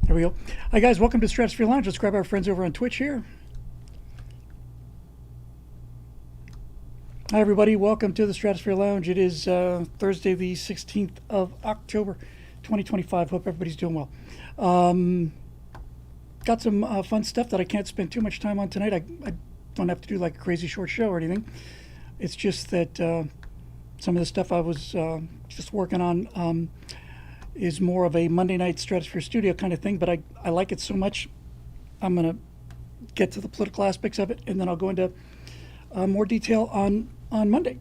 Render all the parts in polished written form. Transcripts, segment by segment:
There we go. Hi, guys. Welcome to Stratosphere Lounge. Let's grab our friends over on Twitch here. Hi, everybody. Welcome to the Stratosphere Lounge. It is Thursday, the 16th of October, 2025. Hope everybody's doing well. Got some fun stuff that I can't spend too much time on tonight. I don't have to do like a crazy short show or anything. It's just that some of the stuff I was just working on is more of a Monday night Stratosphere Studio kind of thing, but I like it so much, I'm going to get to the political aspects of it, and then I'll go into more detail on Monday.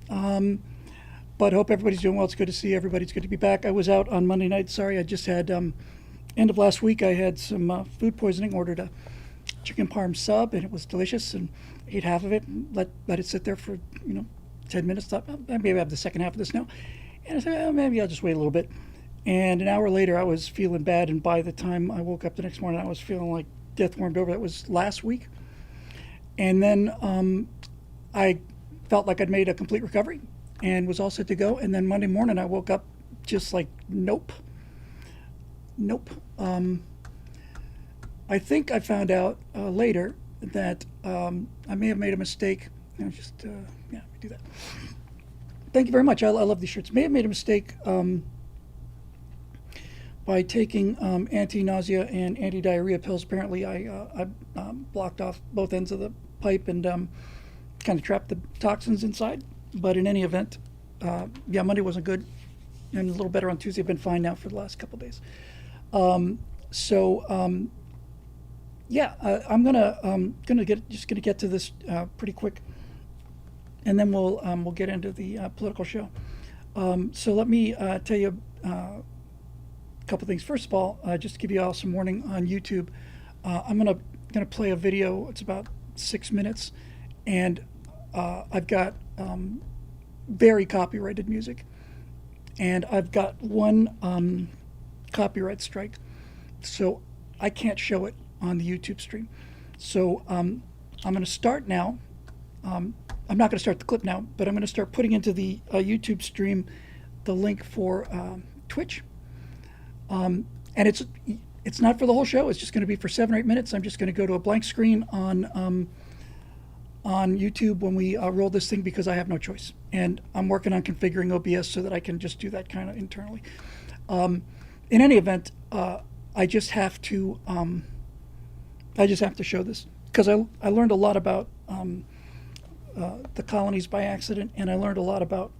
But hope everybody's doing well. It's good to see everybody. It's good to be back. I was out on Monday night. Sorry, I just had, end of last week, I had some food poisoning, ordered a chicken parm sub, and it was delicious, and ate half of it, and let it sit there for, 10 minutes. Thought, well, maybe I have the second half of this now. And I said, well, maybe I'll just wait a little bit. And an hour later, I was feeling bad, and by the time I woke up the next morning, I was feeling like death warmed over. That was last week. And then I felt like I'd made a complete recovery and was all set to go. And then Monday morning, I woke up just like, nope. I think I found out later that I may have made a mistake. Do that. Thank you very much. I love these shirts. May have made a mistake by taking anti-nausea and anti-diarrhea pills. Apparently, I blocked off both ends of the pipe and kind of trapped the toxins inside. But in any event, Monday wasn't good, and a little better on Tuesday. I've been fine now for the last couple of days. I'm gonna get to this pretty quick, and then we'll get into the political show. So let me tell you a couple things. First of all, just to give you all some warning on YouTube, I'm gonna play a video. It's about 6 minutes, and I've got very copyrighted music, and I've got one copyright strike, so I can't show it on the YouTube stream. So I'm going to start now. I'm not going to start the clip now, but I'm going to start putting into the YouTube stream the link for Twitch. And it's not for the whole show. It's just going to be for 7 or 8 minutes. I'm just going to go to a blank screen on YouTube when we roll this thing, because I have no choice. And I'm working on configuring OBS so that I can just do that kind of internally. In any event, I just have to show this, because I learned a lot about the colonies by accident, and I learned a lot about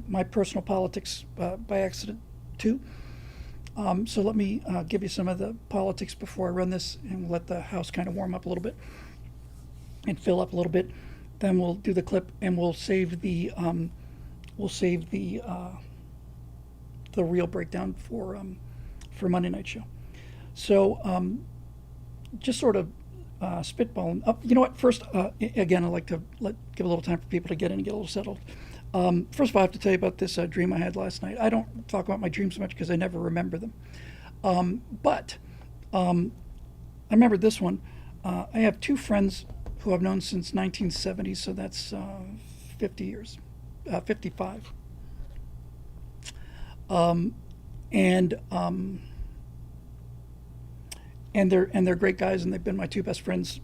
my personal politics by accident too. So let me give you some of the politics before I run this, and we'll let the house kind of warm up a little bit and fill up a little bit. Then we'll do the clip, and we'll save the real breakdown for Monday night show. So just sort of spitballing. You know what? First, again, I like to give a little time for people to get in and get a little settled. First of all, I have to tell you about this dream I had last night. I don't talk about my dreams much because I never remember them. But I remember this one. I have two friends who I've known since 1970, so that's 50 years, 55. And they're great guys, and they've been my two best friends,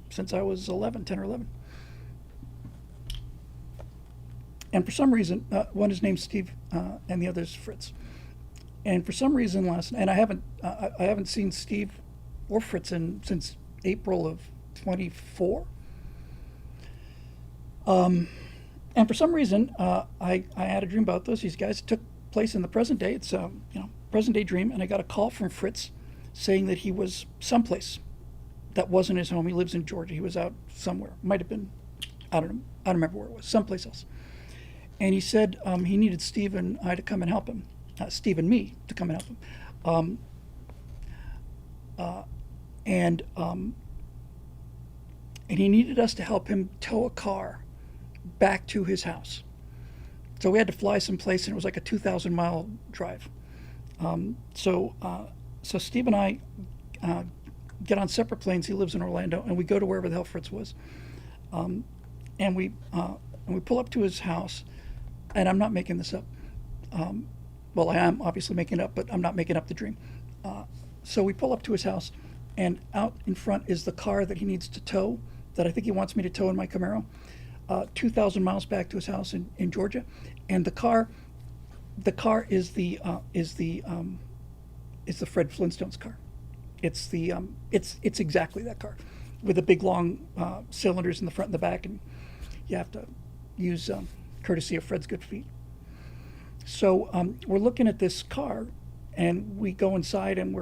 since I was 10 or 11. And for some reason, one is named Steve, and the other is Fritz. And for some reason and I haven't seen Steve or Fritz since April of 24. And for some reason, I had a dream about these guys. It took place in the present day. It's present day dream, and I got a call from Fritz saying that he was someplace that wasn't his home. He lives in Georgia. He was out somewhere. Might have been, I don't know. I don't remember where it was. Someplace else. And he said he needed Steve and I to come and help him. Steve and me to come and help him. And he needed us to help him tow a car back to his house. So we had to fly someplace, and it was like a 2,000-mile drive. So Steve and I get on separate planes. He lives in Orlando, and we go to wherever the hell Fritz was. And we pull up to his house, and I'm not making this up. Well, I am obviously making it up, but I'm not making up the dream. So we pull up to his house, and out in front is the car that he needs to tow, that I think he wants me to tow in my Camaro, 2,000 miles back to his house in Georgia, and the car is the Fred Flintstone's car. It's exactly that car, with the big long cylinders in the front and the back, and you have to use courtesy of Fred's good feet. So we're looking at this car, and we go inside, and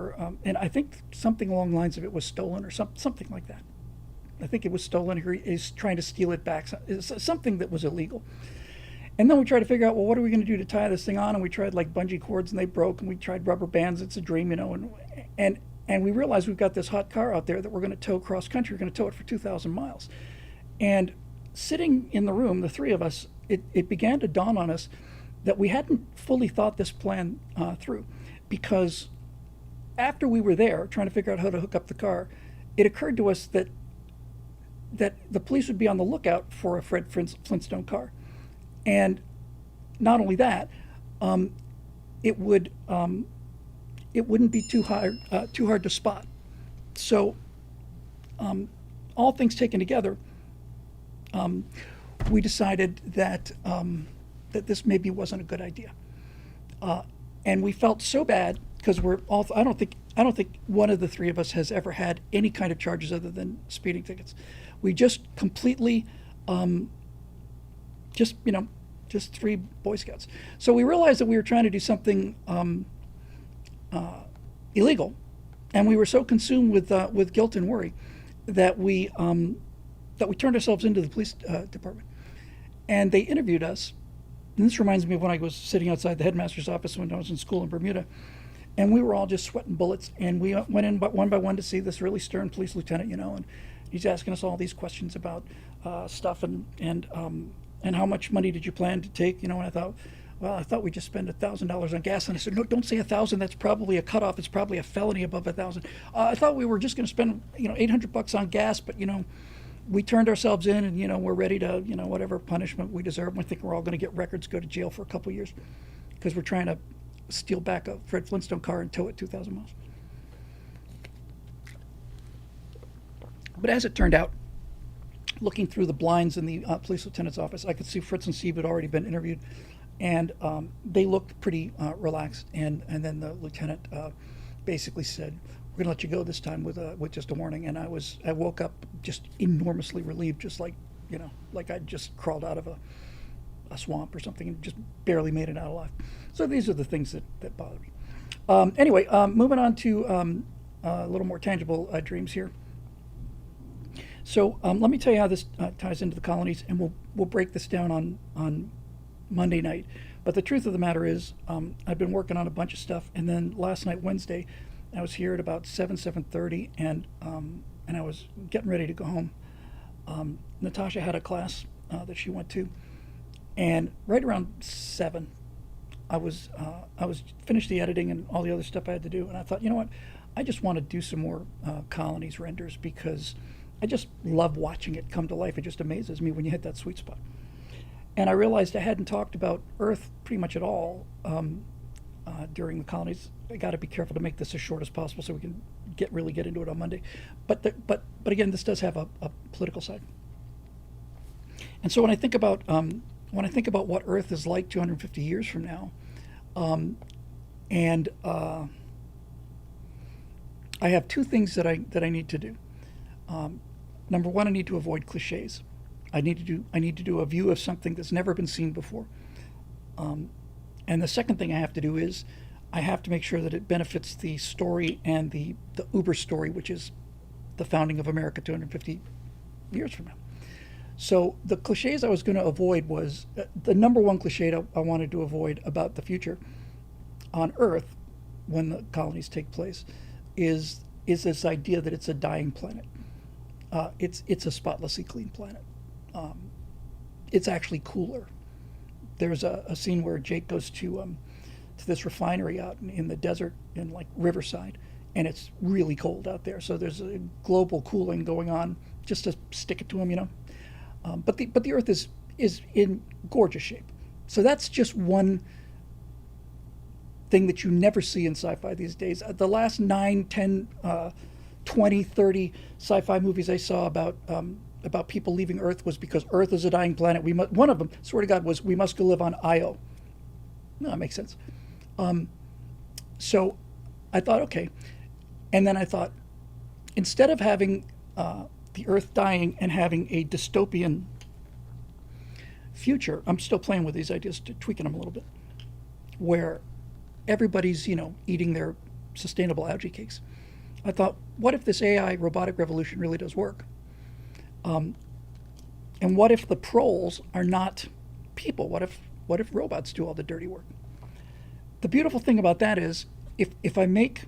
and I think something along the lines of it was stolen or something like that. I think it was stolen, or he's trying to steal it back, something that was illegal. And then we try to figure out, well, what are we going to do to tie this thing on? And we tried like bungee cords, and they broke. And we tried rubber bands. It's a dream, you know. And we realized we've got this hot car out there that we're going to tow cross country. We're going to tow it for 2,000 miles. And sitting in the room, the three of us, it began to dawn on us that we hadn't fully thought this plan through, because after we were there trying to figure out how to hook up the car, it occurred to us that the police would be on the lookout for a Fred Flintstone car. And not only that, it wouldn't be too hard to spot. So, all things taken together, we decided that that this maybe wasn't a good idea, and we felt so bad because we're all. I don't think one of the three of us has ever had any kind of charges other than speeding tickets. We just completely. Just three Boy Scouts. So we realized that we were trying to do something illegal, and we were so consumed with guilt and worry that we turned ourselves into the police department, and they interviewed us. And this reminds me of when I was sitting outside the headmaster's office when I was in school in Bermuda, and we were all just sweating bullets, and we went in one by one to see this really stern police lieutenant, you know, and he's asking us all these questions about stuff and how much money did you plan to take, you know? And I thought we just spent $1,000 on gas. And I said, no, don't say 1,000. That's probably a cutoff. It's probably a felony above 1,000. I thought we were just going to spend, $800 on gas, but we turned ourselves in, and we're ready to, whatever punishment we deserve. We think we're all going to get records, go to jail for a couple of years, because we're trying to steal back a Fred Flintstone car and tow it 2,000 miles. But as it turned out, looking through the blinds in the police lieutenant's office, I could see Fritz and Steve had already been interviewed, and they looked pretty relaxed. And then the lieutenant basically said, "We're going to let you go this time with just a warning." And I woke up just enormously relieved, just like like I'd just crawled out of a swamp or something and just barely made it out alive. So these are the things that bother me. Anyway, moving on to a little more tangible dreams here. So let me tell you how this ties into the colonies, and we'll break this down on Monday night. But the truth of the matter is, I've been working on a bunch of stuff, and then last night, Wednesday, I was here at about 7:30, and I was getting ready to go home. Natasha had a class that she went to, and right around 7, I was finished the editing and all the other stuff I had to do, and I thought, you know what, I just want to do some more colonies renders, because I just love watching it come to life. It just amazes me when you hit that sweet spot. And I realized I hadn't talked about Earth pretty much at all during the colonies. I got to be careful to make this as short as possible so we can really get into it on Monday. But again, this does have a political side. And so when I think about what Earth is like 250 years from now, I have two things that I need to do. Number one, I need to avoid cliches. I need to do a view of something that's never been seen before. And the second thing I have to do is I have to make sure that it benefits the story and the Uber story, which is the founding of America 250 years from now. So the cliches I was going to avoid was the number one cliche I wanted to avoid about the future on Earth when the colonies take place is this idea that it's a dying planet. It's a spotlessly clean planet. It's actually cooler. There's a scene where Jake goes to this refinery out in the desert in like Riverside, and it's really cold out there. So there's a global cooling going on, just to stick it to him, But the Earth is in gorgeous shape. So that's just one thing that you never see in sci-fi these days. The last 9, 10, 20, 30 sci-fi movies I saw about people leaving Earth was because Earth is a dying planet. One of them, swear to God, was we must go live on Io. No, that makes sense. So I thought, okay. And then I thought, instead of having the Earth dying and having a dystopian future, I'm still playing with these ideas, tweaking them a little bit, where everybody's, eating their sustainable algae cakes. I thought, what if this AI robotic revolution really does work? And what if the proles are not people? What if robots do all the dirty work? The beautiful thing about that is, if I make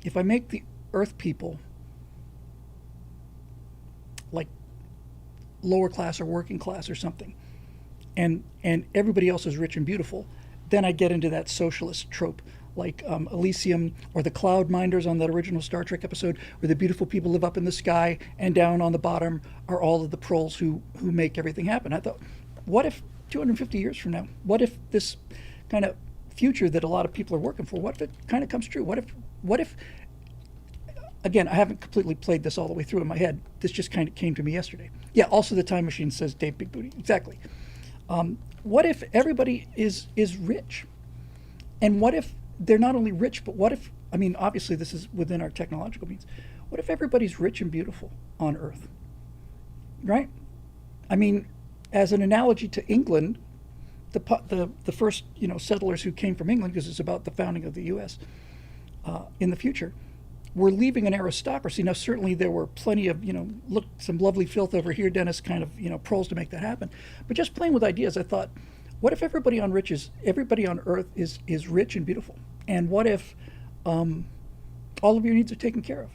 the Earth people like lower class or working class or something, and everybody else is rich and beautiful, then I get into that socialist trope, like Elysium or the cloud minders on that original Star Trek episode, where the beautiful people live up in the sky and down on the bottom are all of the proles who make everything happen. I thought, what if 250 years from now, what if this kind of future that a lot of people are working for, what if it kind of comes true? What if again, I haven't completely played this all the way through in my head. This just kind of came to me yesterday. Yeah, also the time machine, says Dave Big Booty. Exactly. What if everybody is rich? And what if they're not only rich, but what if, obviously this is within our technological means. What if everybody's rich and beautiful on Earth? Right? As an analogy to England, the first settlers who came from England, because it's about the founding of the U.S. In the future, were leaving an aristocracy. Now, certainly there were plenty of look, some lovely filth over here, Dennis, kind of proles to make that happen. But just playing with ideas, I thought, what if everybody on Earth is rich and beautiful, and what if all of your needs are taken care of?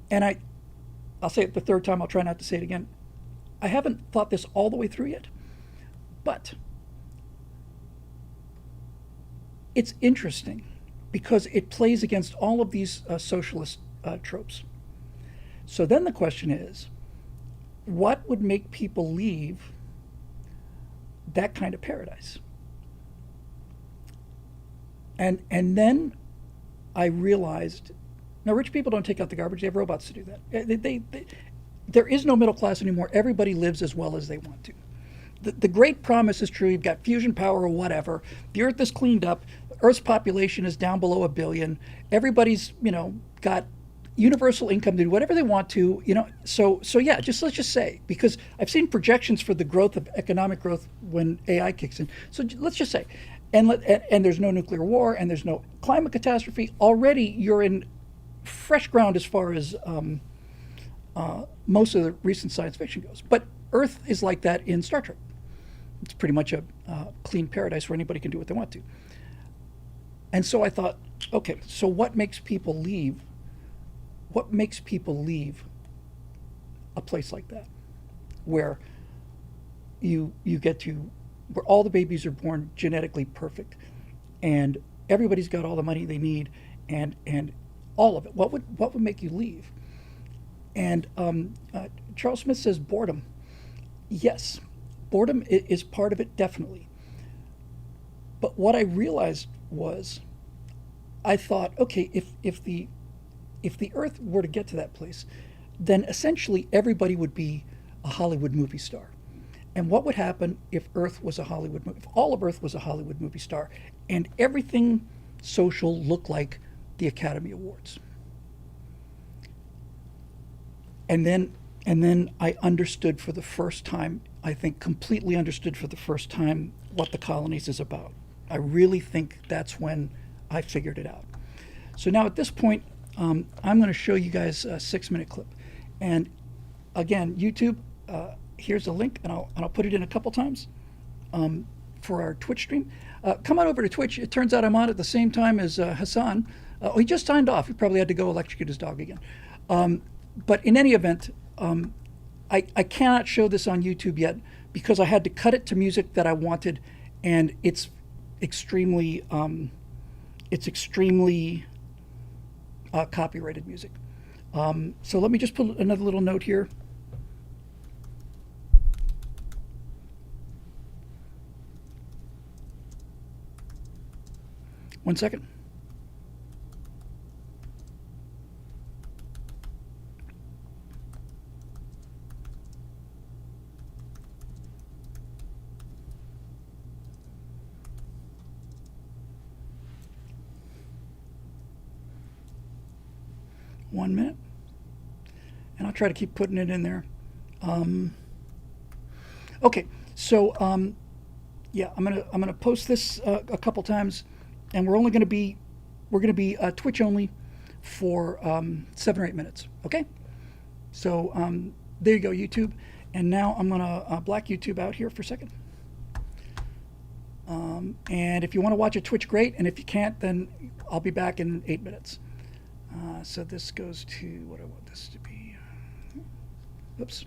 And I'll say it the third time. I'll try not to say it again. I haven't thought this all the way through yet, but it's interesting because it plays against all of these socialist tropes. So then the question is, what would make people leave that kind of paradise? And then I realized, now rich people don't take out the garbage, they have robots to do that. There is no middle class anymore. Everybody lives as well as they want to. The great promise is true. You've got fusion power or whatever. The Earth is cleaned up. Earth's population is down below 1 billion. Everybody's, got universal income to do whatever they want to, So yeah, let's just say, because I've seen projections for the growth of economic growth when AI kicks in. So let's just say, and there's no nuclear war and there's no climate catastrophe. Already you're in fresh ground as far as most of the recent science fiction goes. But Earth is like that in Star Trek. It's pretty much a clean paradise where anybody can do what they want to. And so I thought, okay, so what makes people leave? What makes people leave a place like that, where you get to, where all the babies are born genetically perfect, and everybody's got all the money they need, and all of it? What would make you leave? And Charles Smith says boredom. Yes, boredom is part of it, definitely. But what I realized was, I thought, okay, if the Earth were to get to that place, then essentially everybody would be a Hollywood movie star. And what would happen if Earth was a Hollywood movie? If all of Earth was a Hollywood movie star, and everything social looked like the Academy Awards? And then I understood for the first time, I think completely understood for the first time, what the colonies is about. I really think that's when I figured it out. So now at this point, I'm going to show you guys a 6-minute clip. And again, YouTube, here's a link, and I'll put it in a couple times for our Twitch stream. Come on over to Twitch. It turns out I'm on at the same time as Hassan. He just signed off. He probably had to go electrocute his dog again. But in any event, I cannot show this on YouTube yet because I had to cut it to music that I wanted, and it's extremely copyrighted music. So let me just put another little note here. 1 second. One minute. And I'll try to keep putting it in there. Okay, so yeah, I'm gonna post this a couple times, and we're gonna be Twitch only for 7 or 8 minutes. Okay, so there you go, YouTube. And now I'm gonna black YouTube out here for a second. And if you want to watch a Twitch, great. And if you can't, then I'll be back in 8 minutes. So this goes to what I want this to be. Oops.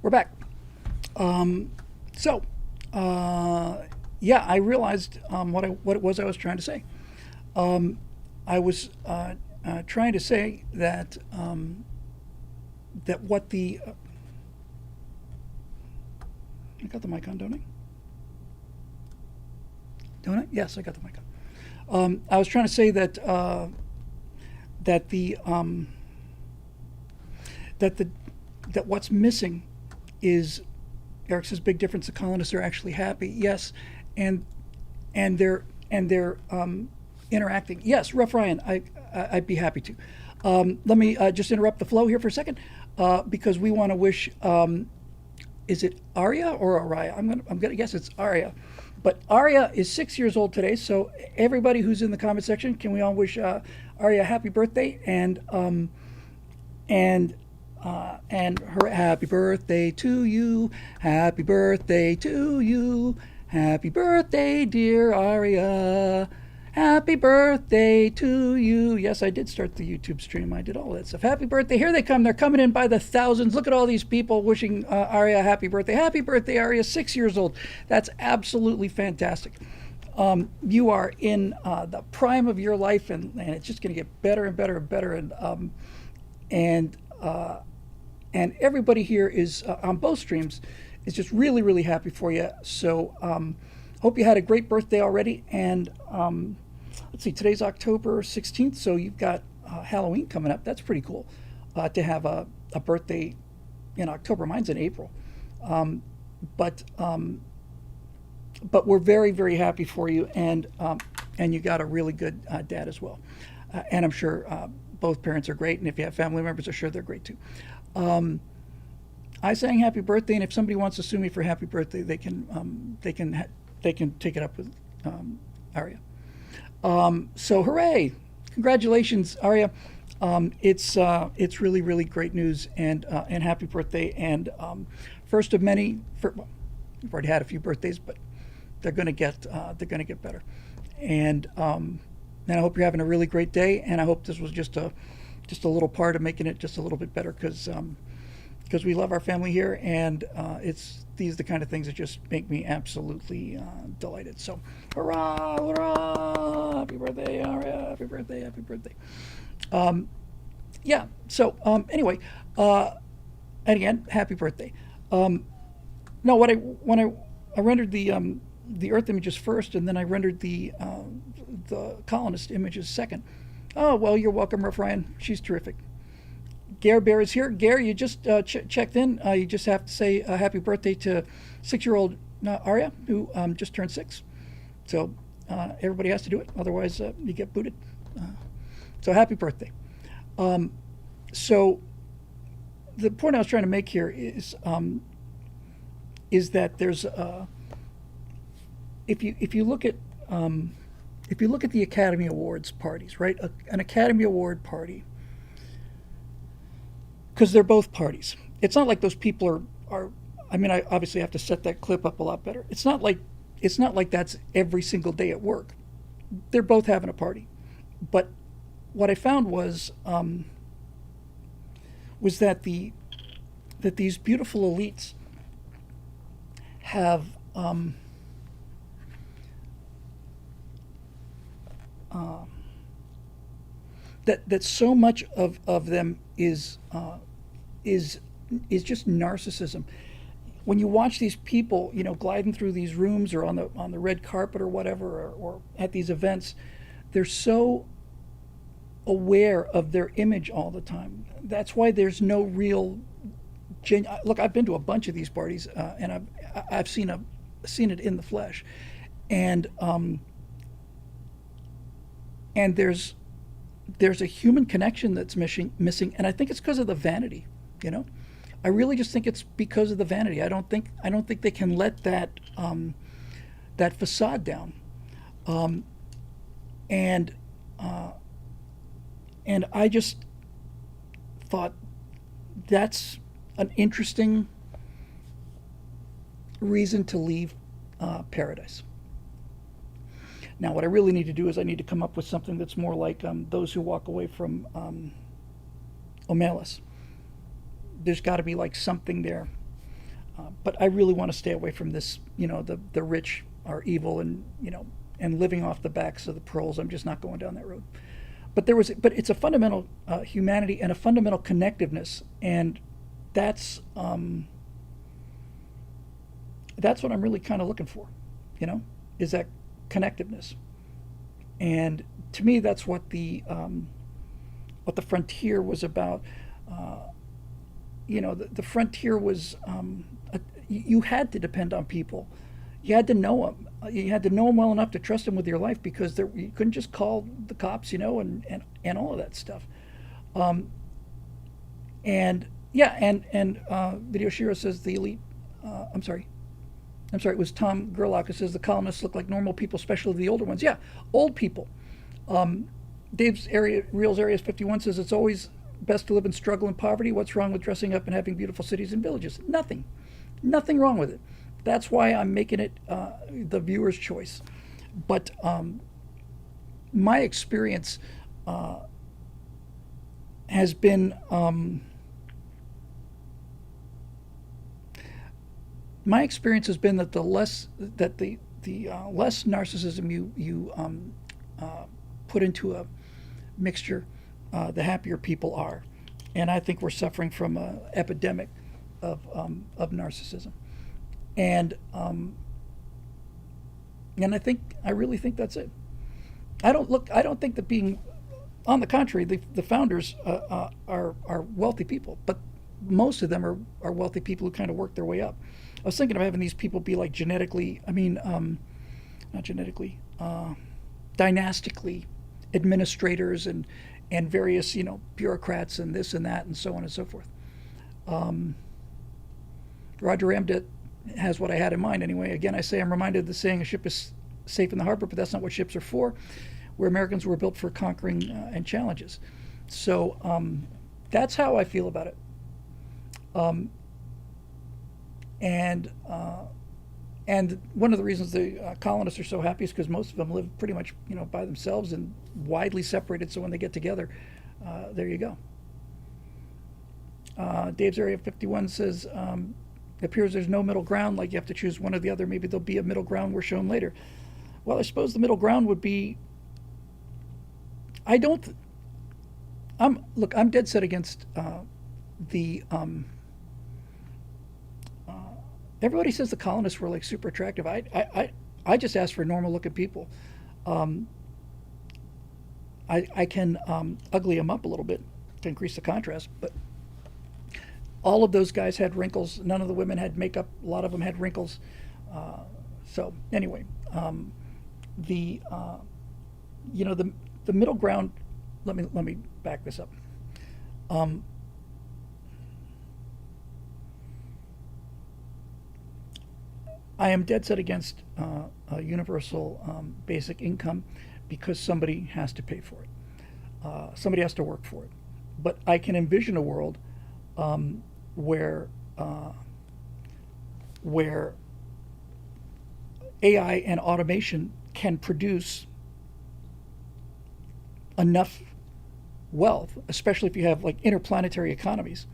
we're back. So, yeah, I realized what it was I was trying to say. I was trying to say that that what the I got the mic on, don't I? Don't I? Yes, I got the mic on. I was trying to say that that the that what's missing is, Eric says, big difference. The colonists are actually happy. Yes, and they're interacting. Yes, Rough Ryan, I'd be happy to. Let me just interrupt the flow here for a second, because we want to wish. Is it Arya or Araya? I'm gonna guess it's Arya, but Arya is 6 years old today. So everybody who's in the comment section, can we all wish Arya a happy birthday and her happy birthday to you, happy birthday to you, happy birthday, dear Arya, happy birthday to you. Yes, I did start the YouTube stream. I did all that stuff. Happy birthday. Here they come. They're coming in by the thousands. Look at all these people wishing Arya a happy birthday. Happy birthday, Arya, 6 years old. That's absolutely fantastic. You are in the prime of your life, and it's just going to get better and better and better. And everybody here is on both streams is just really, really happy for you. So hope you had a great birthday already. And let's see, today's October 16th, so you've got Halloween coming up. That's pretty cool to have a birthday in October. Mine's in April. But we're very, very happy for you, and you got a really good dad as well. And I'm sure both parents are great, and if you have family members, I'm sure they're great too. I sang happy birthday, and if somebody wants to sue me for happy birthday, they can take it up with Arya. So hooray! Congratulations, Arya. It's really, really great news, and happy birthday, and first of many. Well, you've already had a few birthdays, but they're gonna get better. And I hope you're having a really great day, and I hope this was just a little part of making it just a little bit better, because we love our family here, and these are the kind of things that just make me absolutely delighted. So hurrah, hurrah, happy birthday, Arya, happy birthday, happy birthday. Yeah, so anyway, and again, happy birthday. No, when I rendered the Earth images first, and then I rendered the colonist images second. Oh, well, you're welcome, Rough Ryan. She's terrific. Gare Bear is here. Gare, you just checked in. You just have to say happy birthday to 6-year-old Arya, who just turned 6. So everybody has to do it. Otherwise, you get booted. So happy birthday. So the point I was trying to make here is that there's if you look at the Academy Awards parties, right? An Academy Award party, because they're both parties. It's not like those people are. I mean, I obviously have to set that clip up a lot better. It's not like that's every single day at work. They're both having a party, but what I found was that these beautiful elites have that so much of them is just narcissism. When you watch these people, gliding through these rooms or on the red carpet or whatever, or at these events, they're so aware of their image all the time. That's why there's no real look. I've been to a bunch of these parties, and I've seen it in the flesh, and there's a human connection that's missing, and I think it's because of the vanity. I really just think it's because of the vanity. I don't think they can let that facade down, and I just thought that's an interesting reason to leave paradise. Now, what I really need to do is I need to come up with something that's more like Those Who Walk Away from Omelas. There's got to be like something there But I really want to stay away from this. The rich are evil, and and living off the backs of the pearls. I'm just not going down that road. But it's a fundamental humanity and a fundamental connectiveness, and that's that's what I'm really kind of looking for. Is that connectiveness, and to me, that's what the frontier was about. The frontier was you had to depend on people. You had to know them. You had to know them well enough to trust them with your life, because you couldn't just call the cops, and all of that stuff. And yeah, and Video Shiro says the elite. I'm sorry. It was Tom Gerlach who says the colonists look like normal people, especially the older ones. Yeah, old people. Reels Area 51 says it's always best to live in struggle and poverty. What's wrong with dressing up and having beautiful cities and villages? Nothing wrong with it. That's why I'm making it the viewer's choice. But my experience has been that the less narcissism you put into a mixture, the happier people are. And I think we're suffering from an epidemic of narcissism. And I really think that's it. I don't think that being, on the contrary, the founders are wealthy people, but most of them are wealthy people who kind of work their way up. I was thinking of having these people be like dynastically administrators and various bureaucrats and this and that and so on and so forth. Roger Ramjet has what I had in mind anyway. Again, I say I'm reminded of the saying, a ship is safe in the harbor, but that's not what ships are for. Where Americans were built for conquering and challenges. So that's how I feel about it. And one of the reasons the colonists are so happy is because most of them live pretty much by themselves and widely separated. So when they get together, there you go. Dave's Area 51 says, it appears there's no middle ground, like you have to choose one or the other. Maybe there'll be a middle ground we're shown later. Well, I suppose the middle ground would be, I'm dead set against everybody says the colonists were like super attractive. I just asked for normal looking people. I can ugly them up a little bit to increase the contrast, but all of those guys had wrinkles. None of the women had makeup. A lot of them had wrinkles. So anyway, the middle ground. Let me back this up. I am dead set against a universal basic income, because somebody has to pay for it. Somebody has to work for it. But I can envision a world where AI and automation can produce enough wealth, especially if you have like interplanetary economies,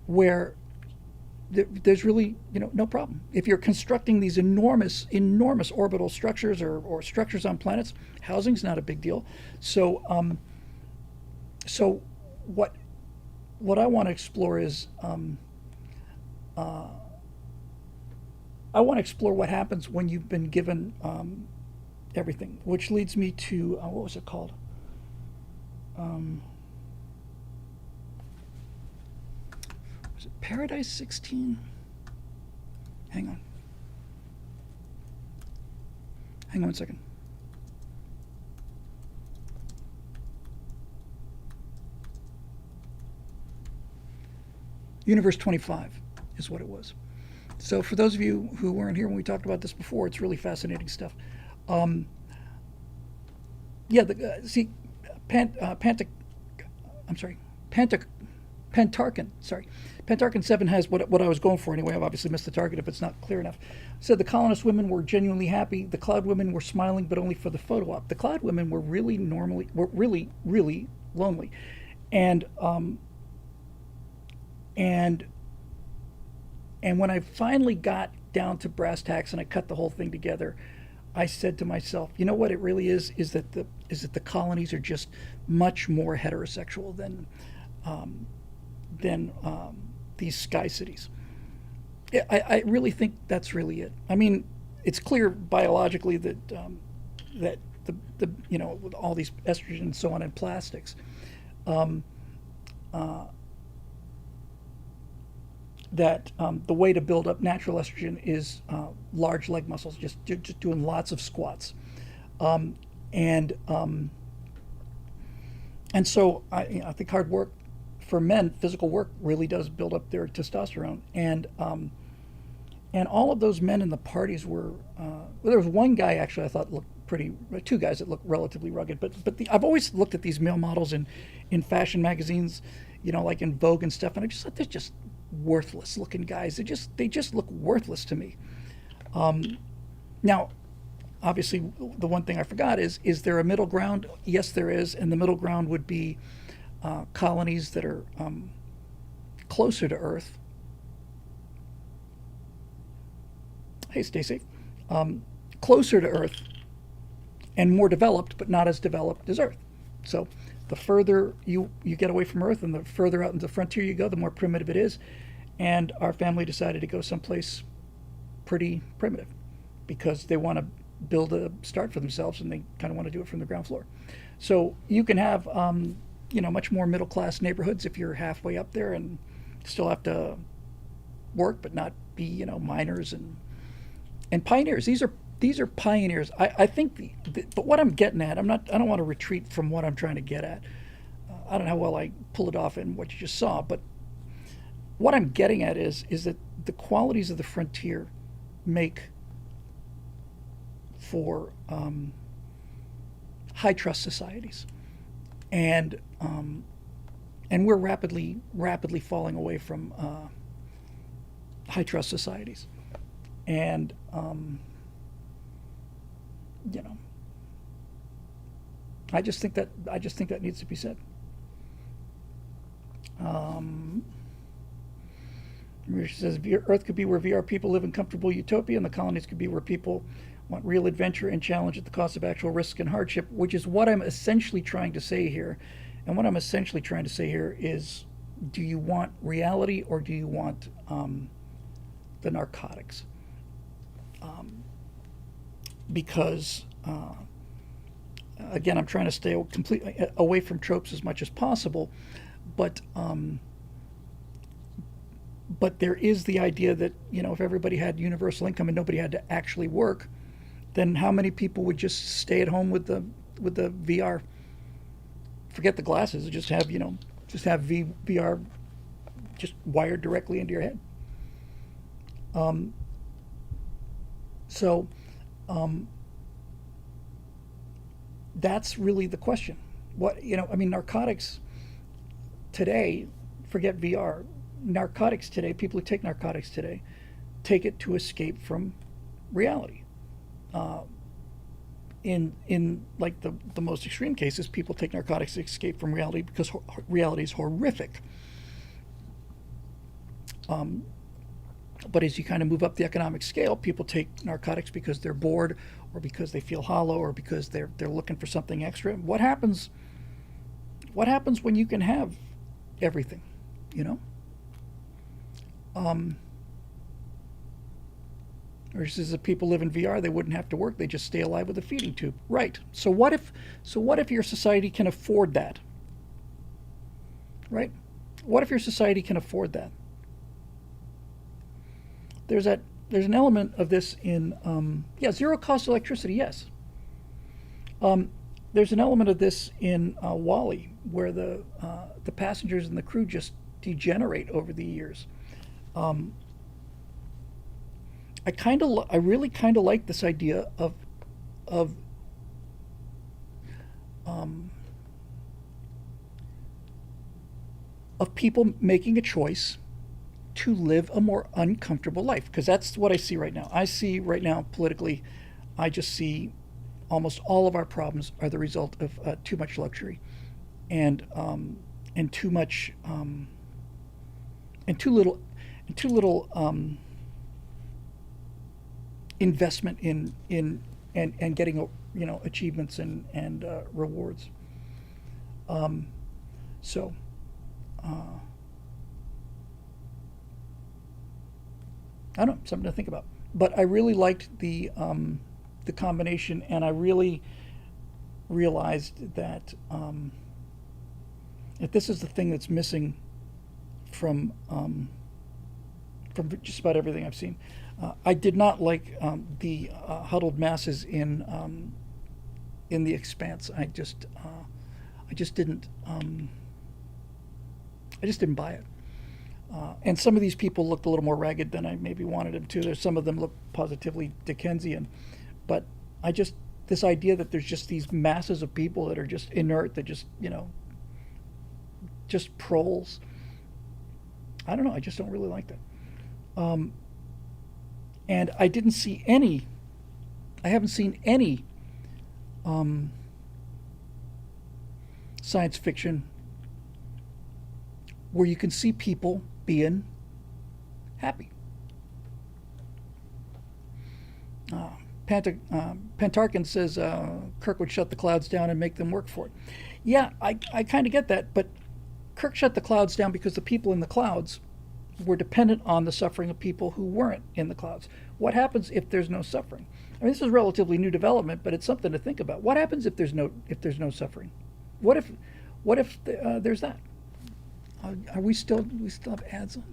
where there's really no problem. If you're constructing these enormous orbital structures or structures on planets, housing's not a big deal. So what I want to explore is I want to explore what happens when you've been given everything, which leads me to what was it called? Was it Paradise 16? Hang on a second. Universe 25 is what it was. So for those of you who weren't here when we talked about this before, it's really fascinating stuff. Pentarchin, sorry. Pentarchin 7 has what I was going for anyway. I've obviously missed the target if it's not clear enough. Said the colonist women were genuinely happy. The cloud women were smiling, but only for the photo op. The cloud women were really really lonely. And And when I finally got down to brass tacks and I cut the whole thing together, I said to myself, you know what it really is that the colonies are just much more heterosexual than these sky cities. I really think that's really it. I mean, it's clear biologically that the with all these estrogen and so on in plastics, um, uh, that the way to build up natural estrogen is large leg muscles, just doing lots of squats, um, and um, and so I think hard work for men, physical work, really does build up their testosterone, and all of those men in the parties were. Well, there was one guy actually I thought looked pretty. Two guys that looked relatively rugged, but I've always looked at these male models in fashion magazines, like in Vogue and stuff, and I just thought they're just worthless looking guys. They just look worthless to me. Um, Now, obviously, the one thing I forgot is there a middle ground? Yes, there is, and the middle ground would be colonies that are closer to Earth. Hey, stay safe. Um, Closer to Earth and more developed, but not as developed as Earth. So the further you get away from Earth and the further out into the frontier you go, the more primitive it is. And our family decided to go someplace pretty primitive because they want to build a start for themselves and they kind of want to do it from the ground floor. So you can have much more middle class neighborhoods if you're halfway up there and still have to work but not be miners and pioneers. These are pioneers. I think but what I'm getting at, I don't want to retreat from what I'm trying to get at. I don't know how well I pull it off in what you just saw, but what I'm getting at is that the qualities of the frontier make for high trust societies, and we're rapidly falling away from high trust societies, and you know I just think that needs to be said. Um, She says Earth could be where VR people live in comfortable utopia, and the colonies could be where people want real adventure and challenge at the cost of actual risk and hardship, which is what I'm essentially trying to say here. And what I'm essentially trying to say here is, do you want reality or do you want the narcotics? Because again, I'm trying to stay completely away from tropes as much as possible, but there is the idea that if everybody had universal income and nobody had to actually work, then how many people would just stay at home with the VR? Forget the glasses, just have VR just wired directly into your head. Um, so that's really the question. Narcotics today, forget VR. Narcotics today, people who take narcotics today, take it to escape from reality. Uh, in like the most extreme cases, people take narcotics to escape from reality because reality is horrific. Um, but as you kind of move up the economic scale, people take narcotics because they're bored, or because they feel hollow, or because they're looking for something extra. What happens? What happens when you can have everything? You know. Or she says if people live in VR, they wouldn't have to work; they just stay alive with a feeding tube. Right. So what if your society can afford that? Right. What if your society can afford that? There's an element of this in zero cost electricity. Yes. There's an element of this in WALL-E, where the passengers and the crew just degenerate over the years. Um, I really kind of like this idea of um, of people making a choice to live a more uncomfortable life, because that's what I see right now. I see right now politically, I just see almost all of our problems are the result of too much luxury, and too much and too little investment in and getting achievements and rewards. So I don't know, something to think about. But I really liked the combination, and I really realized that if this is the thing that's missing from just about everything I've seen. I did not like the huddled masses in The Expanse. I just didn't buy it. And some of these people looked a little more ragged than I maybe wanted them to. There's some of them look positively Dickensian, but this idea that there's just these masses of people that are just inert, that just proles. I don't know. I just don't really like that. And I didn't see any. I haven't seen any science fiction where you can see people being happy. Pentarkin says Kirk would shut the clouds down and make them work for it. Yeah, I kind of get that, but Kirk shut the clouds down because the people in the clouds were dependent on the suffering of people who weren't in the clouds. What happens if there's no suffering? I mean, this is relatively new development, but it's something to think about. What happens if there's no suffering? What if there's that? We still have ads on?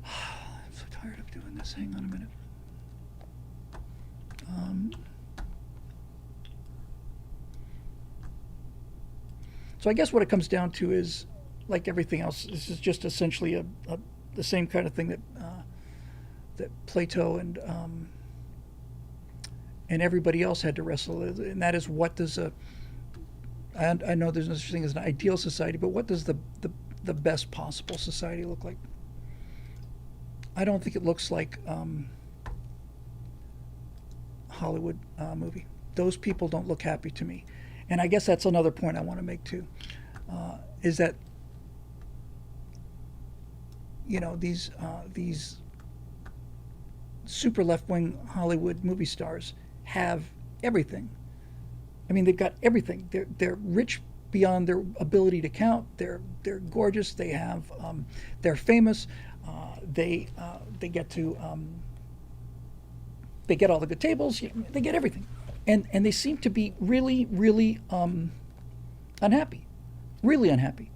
I'm so tired of doing this. Hang on a minute. So I guess what it comes down to is, like everything else, this is just essentially the same kind of thing that Plato and everybody else had to wrestle with, and that is, what does I know there's no such thing as an ideal society, but what does the best possible society look like? I don't think it looks like Hollywood movie. Those people don't look happy to me, and I guess that's another point I want to make too, is that these super left-wing Hollywood movie stars have everything. I mean, they've got everything. They're rich beyond their ability to count. They're gorgeous. They have they're famous. They get to they get all the good tables. They get everything, and they seem to be really, really unhappy, really unhappy.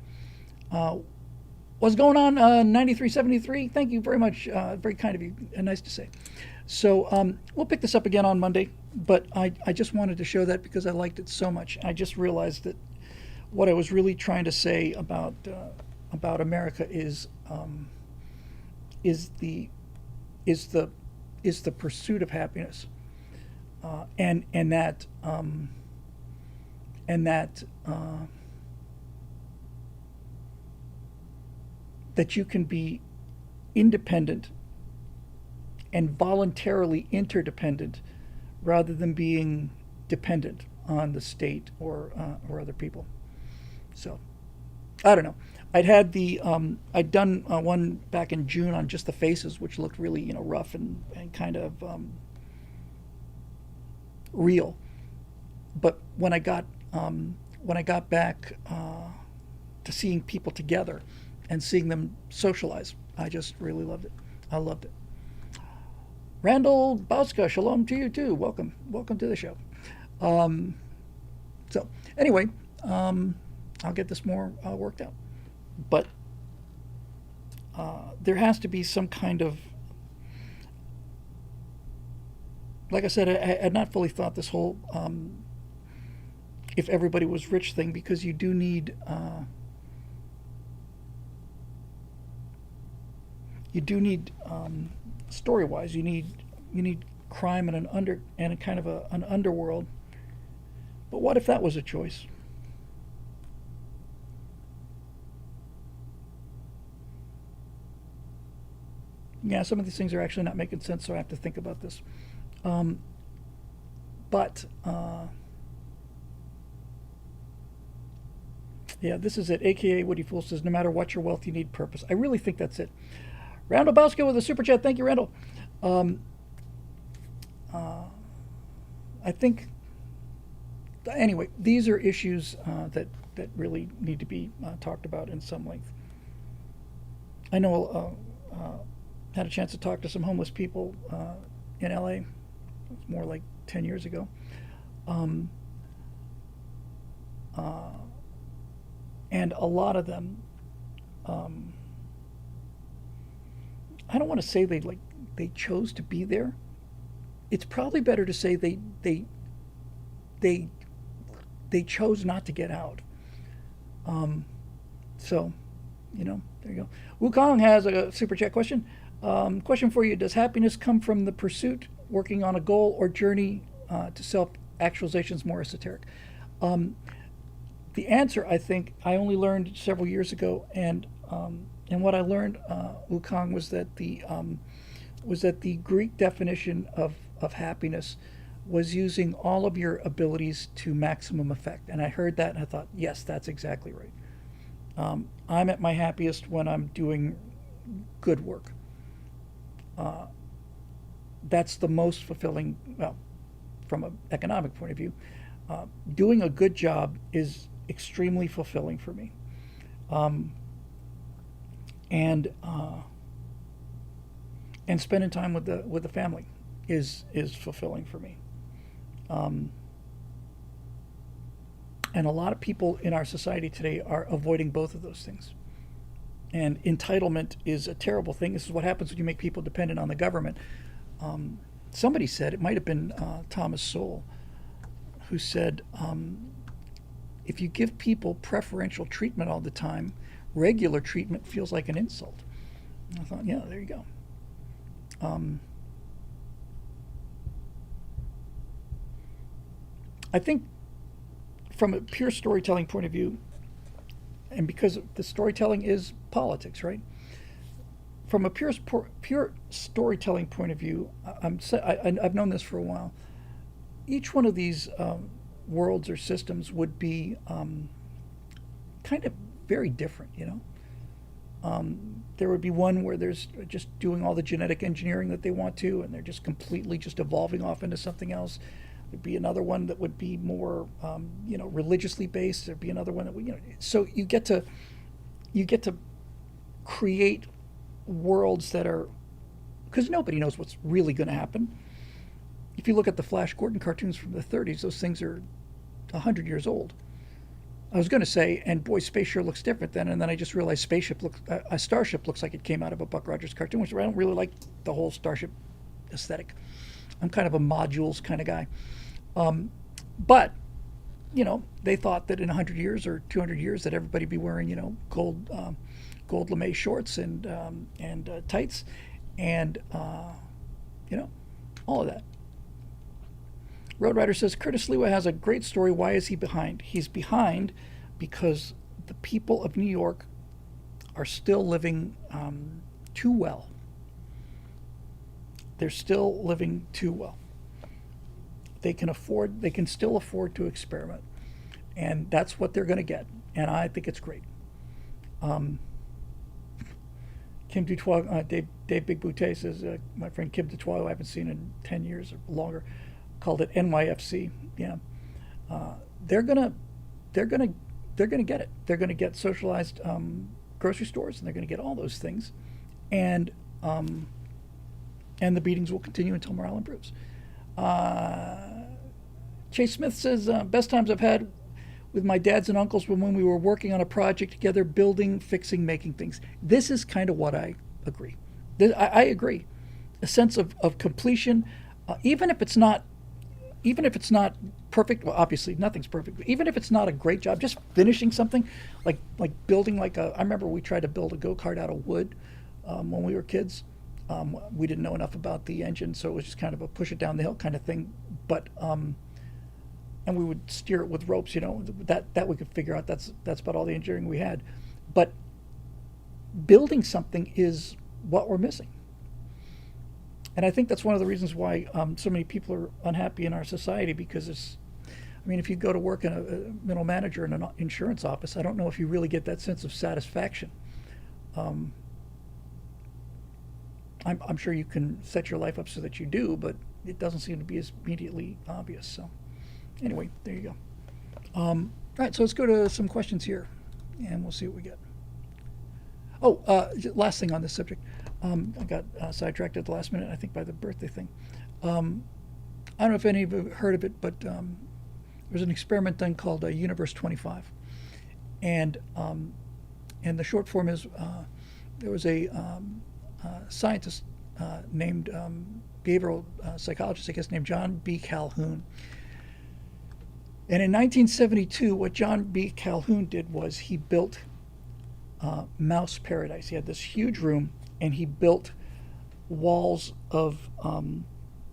What's going on, 9373? Thank you very much. Very kind of you, and nice to say. So we'll pick this up again on Monday, but I just wanted to show that because I liked it so much. I just realized that what I was really trying to say about America is the pursuit of happiness, and that that you can be independent and voluntarily interdependent rather than being dependent on the state or other people. So I don't know. I'd done one back in June on just the faces, which looked really rough and kind of real. But when I got back to seeing people together and seeing them socialize, I just really loved it. I loved it. Randall Bauska, shalom to you too. Welcome to the show. So anyway, I'll get this more worked out. But there has to be some kind of, like I said, I had not fully thought this whole if everybody was rich thing, because you do need story-wise, you need crime and a kind of an underworld. But what if that was a choice? Yeah, some of these things are actually not making sense, so I have to think about this. But Yeah, this is it. AKA Woody Fool says, no matter what your wealth, you need purpose. I really think that's it. Randall Bosco with a super chat. Thank you, Randall. Um, I think, anyway, these are issues that really need to be talked about in some length. I know had a chance to talk to some homeless people in LA. It was more like 10 years ago. Um, and a lot of them, um, I don't want to say they chose to be there. It's probably better to say they they chose not to get out. Um, so, there you go. Wukong has a super chat question. Question for you: does happiness come from the pursuit, working on a goal, or journey to self-actualization is more esoteric? Um, the answer, I think, I only learned several years ago, and what I learned, Wukong, was that the Greek definition of happiness was using all of your abilities to maximum effect. And I heard that and I thought, yes, that's exactly right. I'm at my happiest when I'm doing good work. Uh, that's the most fulfilling, well, from an economic point of view. Doing a good job is extremely fulfilling for me. Um, and and spending time with the family is fulfilling for me. Um, and a lot of people in our society today are avoiding both of those things. And entitlement is a terrible thing. This is what happens when you make people dependent on the government. Um, Somebody said, it might have been Thomas Sowell, who said, if you give people preferential treatment all the time, regular treatment feels like an insult. And I thought, yeah, there you go. I think from a pure storytelling point of view, and because the storytelling is politics, right? From a pure storytelling point of view, I've known this for a while. Each one of these worlds or systems would be kind of very different, There would be one where there's just doing all the genetic engineering that they want to, and they're just completely just evolving off into something else. There'd be another one that would be more, religiously based. There'd be another one that would, So you get to create worlds that are, because nobody knows what's really going to happen. If you look at the Flash Gordon cartoons from the 30s, those things are 100 years old. I was going to say, and boy, space sure looks different then, and then I just realized a starship looks like it came out of a Buck Rogers cartoon, which I don't really like the whole starship aesthetic. I'm kind of a modules kind of guy. But, they thought that in 100 years or 200 years that everybody be wearing, gold lame shorts and tights and, all of that. Road Rider says, Curtis Lewa has a great story. Why is he behind? He's behind because the people of New York are still living too well. They're still living too well. They can still afford to experiment. And that's what they're going to get. And I think it's great. Kim Dutoit, Dave Big Boutte says, my friend Kim Dutoit, who I haven't seen in 10 years or longer, called it NYFC. Yeah. They're gonna get it. They're gonna get socialized grocery stores, and they're gonna get all those things. And the beatings will continue until morale improves. Chase Smith says, best times I've had with my dads and uncles when we were working on a project together, building, fixing, making things. This is kind of what I agree. I agree. A sense of completion, even if it's not perfect. Well, obviously nothing's perfect. But even if it's not a great job, just finishing something, like building I remember we tried to build a go-kart out of wood when we were kids. We didn't know enough about the engine, so it was just kind of a push it down the hill kind of thing. But and we would steer it with ropes, that we could figure out. That's about all the engineering we had. But building something is what we're missing. And I think that's one of the reasons why so many people are unhappy in our society, because I mean, if you go to work in a middle manager in an insurance office, I don't know if you really get that sense of satisfaction. Um, I'm sure you can set your life up so that you do, but it doesn't seem to be as immediately obvious. So, anyway, there you go. All right, so let's go to some questions here, and we'll see what we get. Oh, last thing on this subject. I got sidetracked at the last minute, I think, by the birthday thing. I don't know if any of you have heard of it, but there's an experiment done called Universe 25, and the short form is there was a scientist named behavioral psychologist, I guess, named John B. Calhoun. And in 1972, what John B. Calhoun did was he built Mouse Paradise. He had this huge room, and he built walls of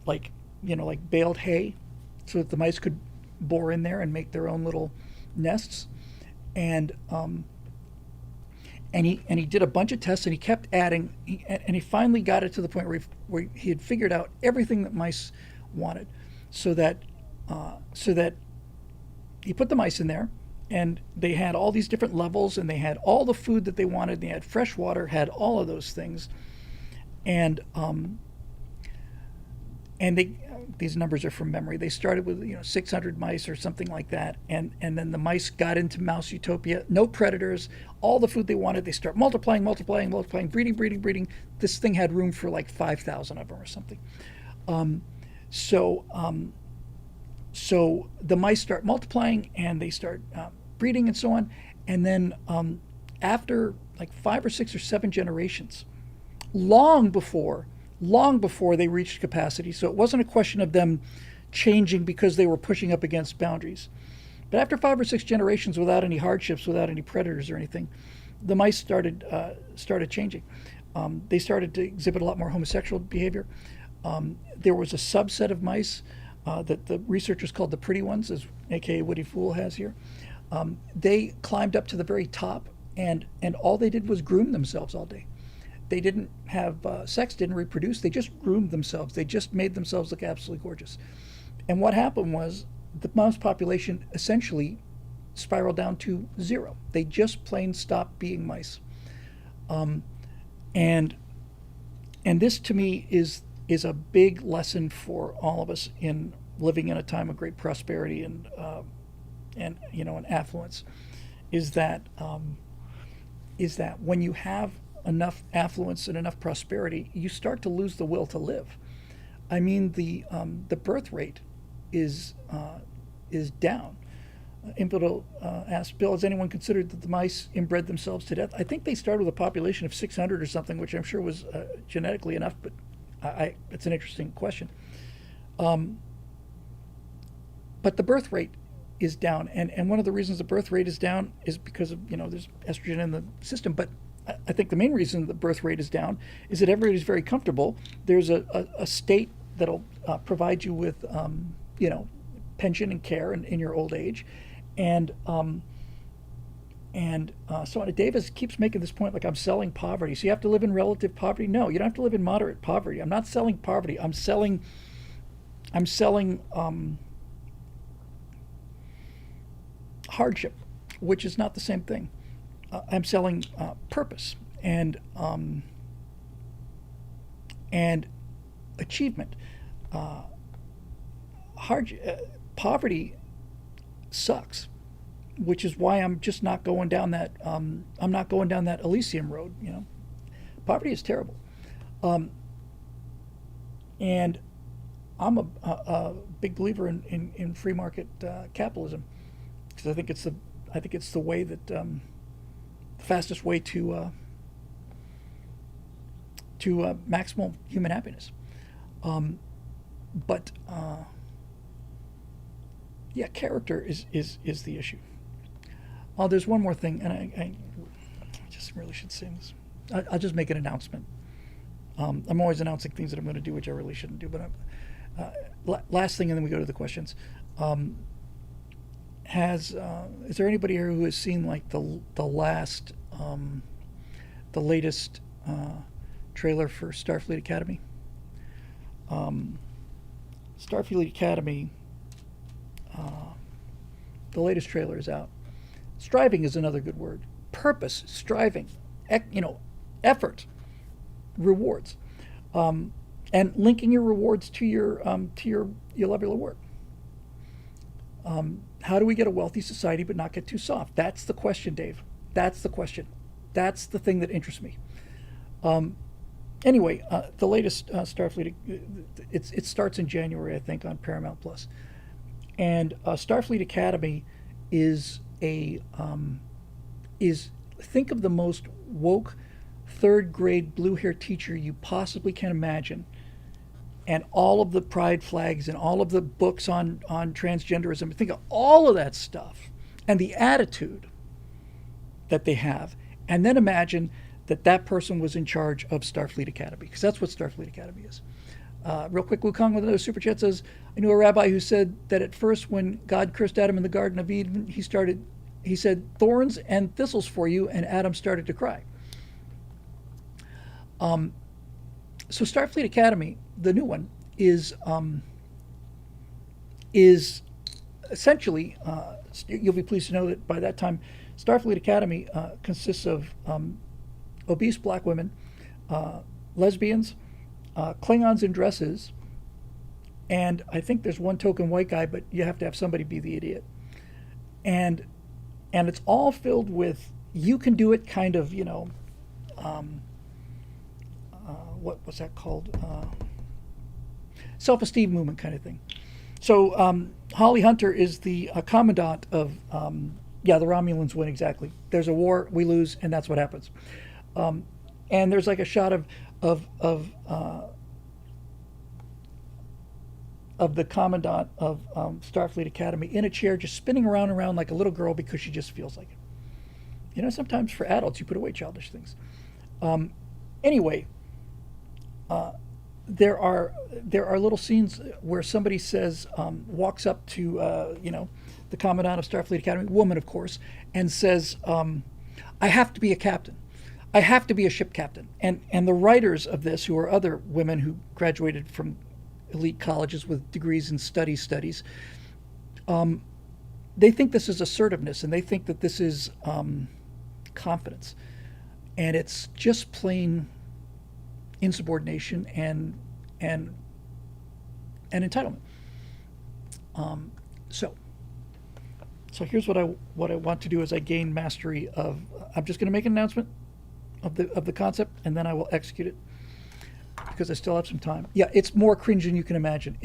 like baled hay, so that the mice could bore in there and make their own little nests. And he did a bunch of tests, and he kept adding, and he finally got it to the point where he had figured out everything that mice wanted, so that he put the mice in there, and they had all these different levels, and they had all the food that they wanted. They had fresh water, had all of those things, and these numbers are from memory. They started with 600 mice or something like that, and then the mice got into mouse utopia. No predators, all the food they wanted. They start multiplying, breeding. This thing had room for like 5,000 of them or something. So the mice start multiplying, and they start breeding and so on. And then after like 5 or 6 or 7 generations, long before they reached capacity, so it wasn't a question of them changing because they were pushing up against boundaries. But after 5 or 6 generations, without any hardships, without any predators or anything, the mice started changing. They started to exhibit a lot more homosexual behavior. There was a subset of mice that the researchers called the pretty ones, as aka Woody Fool has here. They climbed up to the very top, and all they did was groom themselves all day. They didn't have sex, didn't reproduce. They just groomed themselves. They just made themselves look absolutely gorgeous. And what happened was the mouse population essentially spiraled down to 0. They just plain stopped being mice. And this to me is a big lesson for all of us in living in a time of great prosperity and affluence. Is that when you have enough affluence and enough prosperity, you start to lose the will to live. I mean, the birth rate is down. Infidel asked, Bill, has anyone considered that the mice inbred themselves to death? I think they started with a population of 600 or something, which I'm sure was genetically enough, but it's an interesting question. But the birth rate is down, and one of the reasons the birth rate is down is because of there's estrogen in the system. But I think the main reason the birth rate is down is that everybody's very comfortable. There's a state that'll provide you with pension and care in your old age, and so on. Davis keeps making this point, like I'm selling poverty. So you have to live in relative poverty? No, you don't have to live in moderate poverty. I'm not selling poverty. I'm selling hardship, which is not the same thing. I'm selling purpose and achievement. Poverty sucks, which is why I'm just not going down that. I'm not going down that Elysium road. Poverty is terrible, and I'm a big believer in free market capitalism, because I think it's the way that the fastest way to maximal human happiness. But character is the issue. There's one more thing, and I just really should say this. I'll just make an announcement. I'm always announcing things that I'm going to do, which I really shouldn't do. But last thing, and then we go to the questions. Is there anybody here who has seen like the latest trailer for Starfleet Academy? Starfleet Academy The latest trailer is out. Striving is another good word. Purpose, striving, effort, rewards, and linking your rewards to your level of work. How do we get a wealthy society but not get too soft? That's the question, Dave. That's the question. That's the thing that interests me. Anyway, the latest Starfleet, it starts in January, I think, on Paramount Plus, and Starfleet Academy is think of the most woke third grade blue hair teacher you possibly can imagine, and all of the pride flags and all of the books on transgenderism. Think of all of that stuff and the attitude that they have, and then imagine that person was in charge of Starfleet Academy, because that's what Starfleet Academy is. Real quick, Wukong with another super chat says, I knew a rabbi who said that at first when God cursed Adam in the Garden of Eden, he said, thorns and thistles for you, and Adam started to cry. So Starfleet Academy, the new one, is essentially, you'll be pleased to know that by that time, Starfleet Academy consists of obese black women, lesbians, Klingons in dresses, and I think there's one token white guy, but you have to have somebody be the idiot. And it's all filled with, you can do it kind of, what was that called? Self-esteem movement kind of thing. So Holly Hunter is the commandant of, the Romulans win, exactly. There's a war, we lose, and that's what happens. And there's like a shot of the commandant of Starfleet Academy in a chair, just spinning around and around like a little girl because she just feels like it. Sometimes for adults you put away childish things. Anyway, there are little scenes where somebody says, walks up to the commandant of Starfleet Academy, woman of course, and says, I have to be a captain. I have to be a ship captain. And the writers of this, who are other women who graduated from elite colleges with degrees in studies, they think this is assertiveness, and they think that this is confidence. And it's just plain insubordination and entitlement. So here's what I want to do as I gain mastery of. I'm just going to make an announcement of the concept, and then I will execute it, because I still have some time. Yeah, it's more cringe than you can imagine.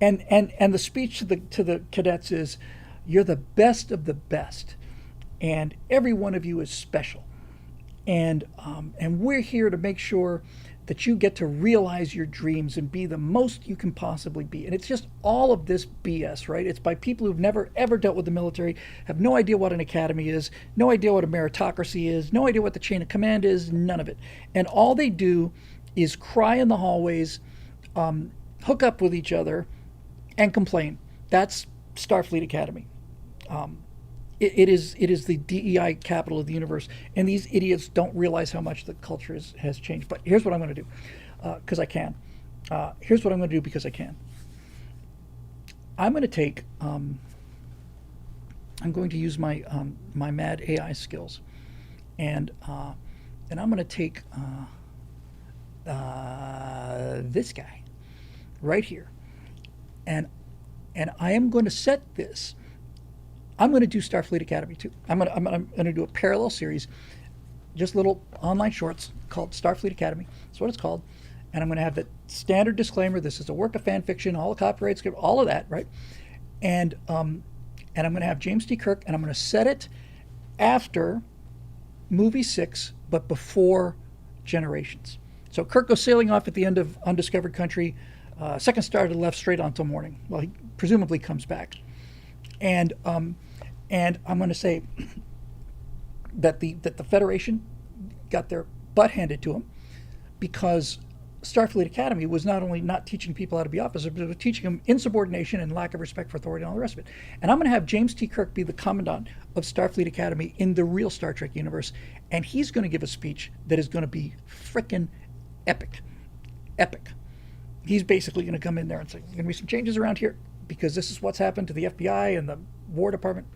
And the speech to the cadets is, you're the best of the best, and every one of you is special, and we're here to make sure that you get to realize your dreams and be the most you can possibly be. And it's just all of this BS, right? It's by people who've never, ever dealt with the military, have no idea what an academy is, no idea what a meritocracy is, no idea what the chain of command is, none of it. And all they do is cry in the hallways, hook up with each other, and complain. That's Starfleet Academy. It is the DEI capital of the universe, and these idiots don't realize how much the culture has changed. But here's what I'm going to do, because I can. Here's what I'm going to do because I can. I'm going to take. I'm going to use my my mad AI skills, and I'm going to take this guy right here, and I am going to set this. I'm going to do Starfleet Academy too. I'm going to do a parallel series, just little online shorts called Starfleet Academy. That's what it's called. And I'm going to have the standard disclaimer: this is a work of fan fiction, all the copyrights, all of that, right? And I'm going to have James T. Kirk, and I'm going to set it after movie 6, but before Generations. So Kirk goes sailing off at the end of Undiscovered Country, second star to the left, straight on till morning. Well, he presumably comes back. And I'm going to say that the Federation got their butt handed to them, because Starfleet Academy was not only not teaching people how to be officers, but it was teaching them insubordination and lack of respect for authority and all the rest of it. And I'm going to have James T. Kirk be the commandant of Starfleet Academy in the real Star Trek universe, and he's going to give a speech that is going to be frickin' epic. Epic. He's basically going to come in there and say, there's going to be some changes around here, because this is what's happened to the FBI and the War Department,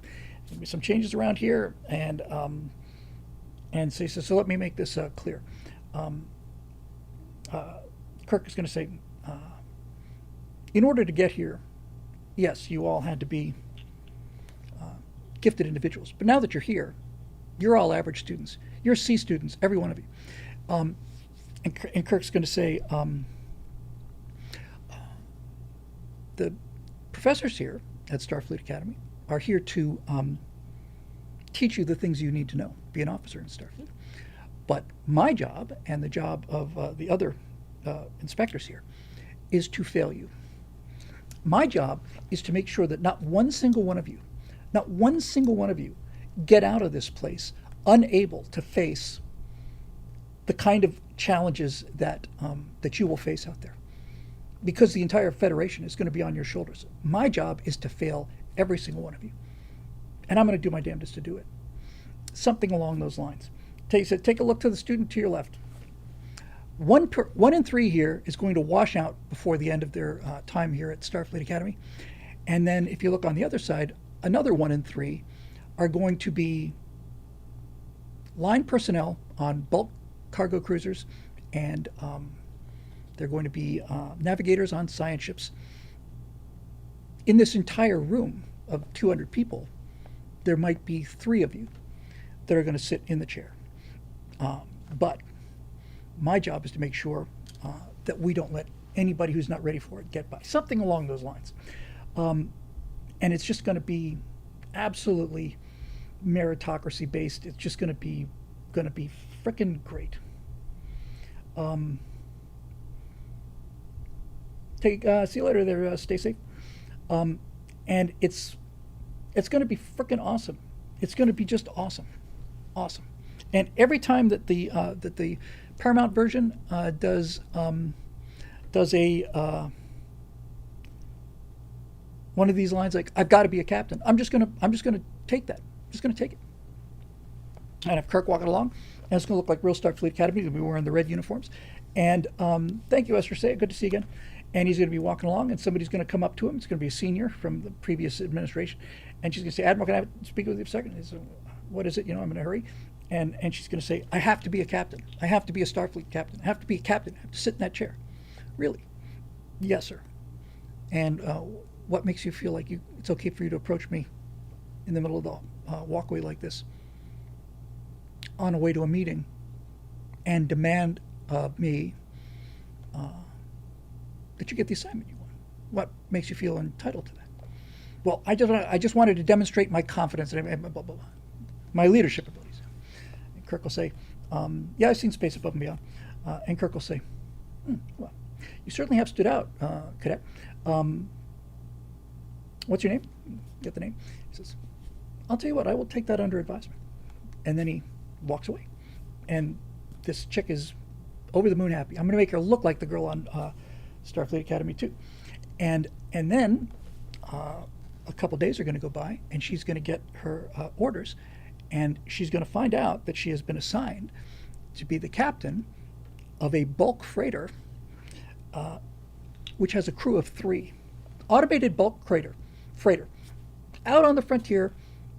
there'll be some changes around here, and so let me make this clear. Um, Kirk is going to say, in order to get here, yes, you all had to be gifted individuals, but now that you're here, you're all average students. You're C students, every one of you. And Kirk's going to say, the professors here at Starfleet Academy are here to teach you the things you need to know, be an officer in Starfleet. But my job, and the job of the other inspectors here, is to fail you. My job is to make sure that not one single one of you get out of this place unable to face the kind of challenges that you will face out there, because the entire Federation is going to be on your shoulders. My job is to fail every single one of you, and I'm going to do my damnedest to do it. Something along those lines. Take a look to the student to your left. One in three here is going to wash out before the end of their time here at Starfleet Academy, and then if you look on the other side, another 1 in 3 are going to be line personnel on bulk cargo cruisers, and they're going to be navigators on science ships. In this entire room of 200 people, there might be 3 of you that are going to sit in the chair. But my job is to make sure that we don't let anybody who's not ready for it get by. Something along those lines. And it's just going to be absolutely meritocracy based. It's just going to be frickin' great. See you later there, stay safe. And it's going to be frickin' awesome. It's going to be just awesome. And every time that the Paramount version does a one of these lines, like, I've got to be a captain, I'm just gonna take that. I'm just gonna take it. And if Kirk walking along, and it's gonna look like real Starfleet Academy, he'll be wearing the red uniforms. And thank you, Esther Say, good to see you again. And he's gonna be walking along, and somebody's gonna come up to him. It's gonna be a senior from the previous administration, and she's gonna say, Admiral, can I speak with you for a second? He says, what is it? I'm in a hurry. And she's going to say, I have to be a captain. I have to be a Starfleet captain. I have to be a captain. I have to sit in that chair. Really? Yes, sir. And what makes you feel like it's okay for you to approach me in the middle of the walkway like this on a way to a meeting and demand of me that you get the assignment you want? What makes you feel entitled to that? Well, I just wanted to demonstrate my confidence and blah, blah, blah, my leadership abilities. Kirk will say, yeah, I've seen Space Above and Beyond. And Kirk will say, well, you certainly have stood out, Cadet. What's your name? Get the name. He says, I'll tell you what, I will take that under advisement. And then he walks away. And this chick is over the moon happy. I'm going to make her look like the girl on Starfleet Academy 2. And then a couple days are going to go by, and she's going to get her orders. And she's going to find out that she has been assigned to be the captain of a bulk freighter, which has a crew of 3. Automated bulk freighter, out on the frontier,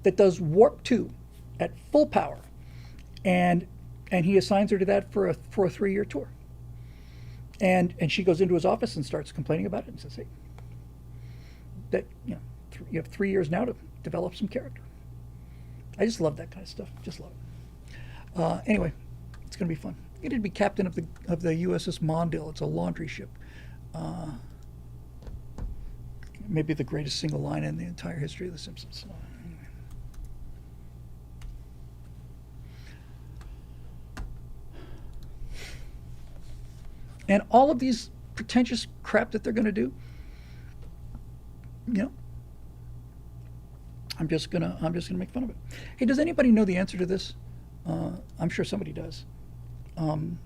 that does warp 2 at full power. And he assigns her to that for a 3-year tour. And she goes into his office and starts complaining about it and says, hey, that you have 3 years now to develop some character. I just love that kind of stuff. Just love it. Anyway, it's going to be fun. You need to be captain of the USS Mondale. It's a laundry ship. Maybe the greatest single line in the entire history of The Simpsons. Anyway. And all of these pretentious crap that they're going to do, I'm just gonna make fun of it. Hey, does anybody know the answer to this? I'm sure somebody does. In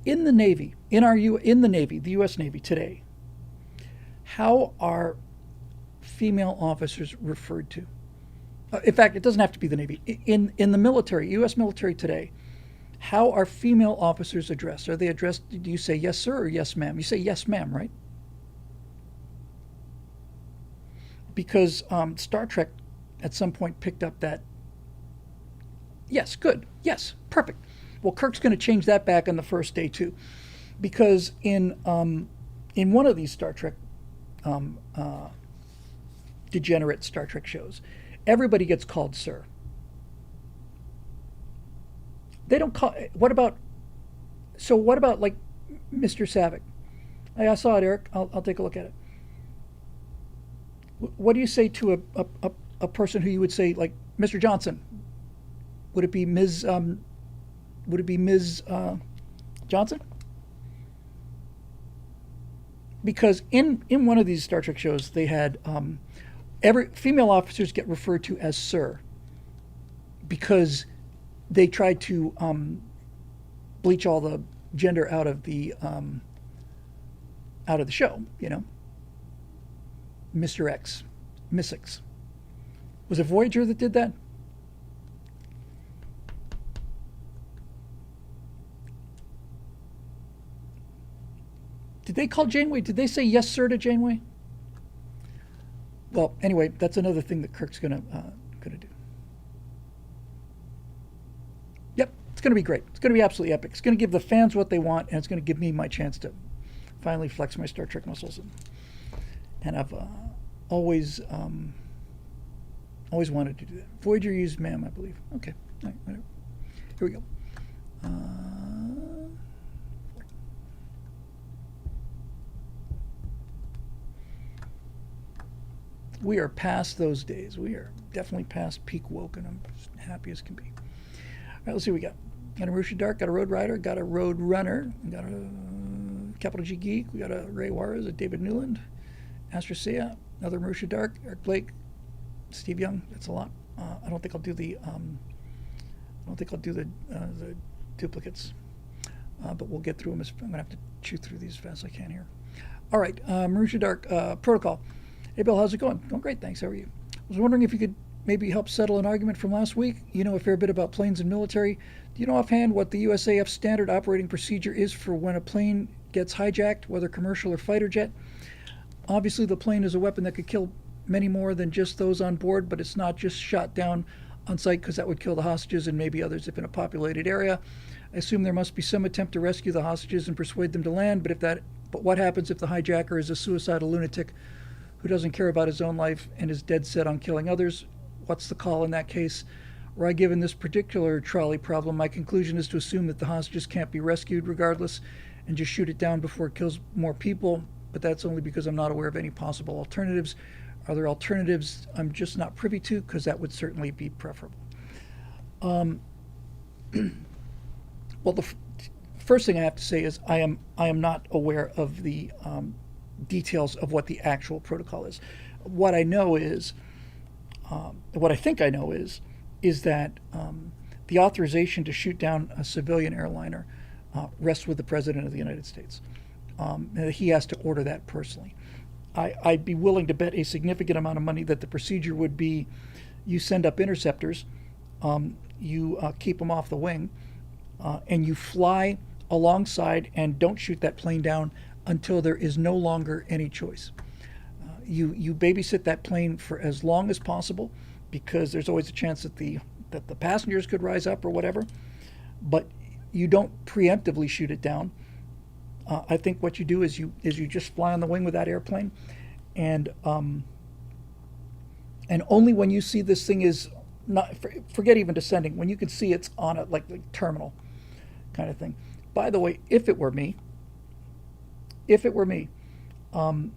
the Navy, the U.S. Navy today, how are female officers referred to? In fact, it doesn't have to be the Navy. In the military, U.S. military today, how are female officers addressed? Are they addressed? Do you say yes, sir, or yes, ma'am? You say yes, ma'am, right? because Star Trek at some point picked up that. Yes, good. Yes, perfect. Well, Kirk's going to change that back on the first day too, because in one of these Star Trek degenerate Star Trek shows, everybody gets called sir. They don't call. What about? So what about like Mr. Savick? Hey, I saw it, Eric. I'll take a look at it. What do you say to a person who you would say like Mr. Johnson? Would it be Ms. Would it be Ms. Johnson? Because in one of these Star Trek shows, they had every female officers get referred to as sir because they tried to bleach all the gender out of the show. You know, Mr. X, Miss X. Was it Voyager that did that? Did they call Janeway? Did they say yes, sir, to Janeway? Well, anyway, that's another thing that Kirk's gonna do. Yep, it's gonna be great. It's gonna be absolutely epic. It's gonna give the fans what they want, and it's gonna give me my chance to finally flex my Star Trek muscles. And I've always wanted to do that. Voyager used ma'am, I believe. Okay, all right, whatever. Here we go. We are past those days. We are definitely past peak woke, and I'm just happy as can be. All right, let's see what we got. Got a Marusha Dark, got a Road Rider, got a Road Runner, got a Capital G Geek, we got a Ray Juarez, a David Newland, Astrosea, another Marusha Dark, Eric Blake, Steve Young. That's a lot. I don't think I'll do the duplicates, but we'll get through them. I'm gonna have to chew through these as fast as I can here. All right, Marusha Dark Protocol. Hey, Bill, how's it going? Going great, thanks. How are you? I was wondering if you could maybe help settle an argument from last week. You know a fair bit about planes and military. Do you know offhand what the USAF standard operating procedure is for when a plane gets hijacked, whether commercial or fighter jet? Obviously, the plane is a weapon that could kill many more than just those on board, but it's not just shot down on sight because that would kill the hostages and maybe others if in a populated area. I assume there must be some attempt to rescue the hostages and persuade them to land, but what happens if the hijacker is a suicidal lunatic who doesn't care about his own life and is dead set on killing others? What's the call in that case? Were I given this particular trolley problem, my conclusion is to assume that the hostages can't be rescued regardless and just shoot it down before it kills more people, but that's only because I'm not aware of any possible alternatives. Are there alternatives I'm just not privy to? Because that would certainly be preferable. Well, the first thing I have to say is I am not aware of the details of what the actual protocol is. What I know is, what I think I know is that the authorization to shoot down a civilian airliner rests with the President of the United States. And he has to order that personally. I'd be willing to bet a significant amount of money that the procedure would be you send up interceptors, you keep them off the wing, and you fly alongside and don't shoot that plane down until there is no longer any choice. You babysit that plane for as long as possible because there's always a chance that the passengers could rise up or whatever, but you don't preemptively shoot it down. I think what you do is you just fly on the wing with that airplane, and only when you see this thing is not, forget even descending, when you can see it's on a like terminal kind of thing. By the way, if it were me, and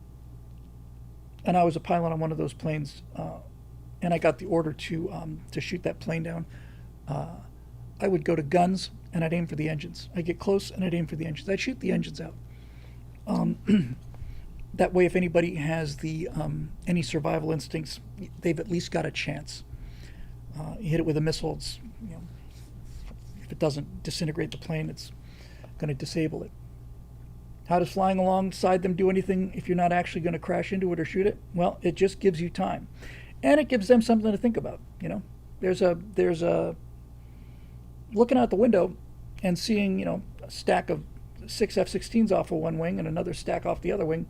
I was a pilot on one of those planes, and I got the order to shoot that plane down, I would go to guns and I'd aim for the engines. I'd get close and I'd aim for the engines. I'd shoot the engines out. That way, if anybody has the any survival instincts, they've at least got a chance. You hit it with a missile, it's, if it doesn't disintegrate the plane, it's going to disable it. How does flying alongside them do anything if you're not actually going to crash into it or shoot it? Well, it just gives you time, and it gives them something to think about. There's a looking out the window and seeing a stack of 6 F-16s off of one wing and another stack off the other wing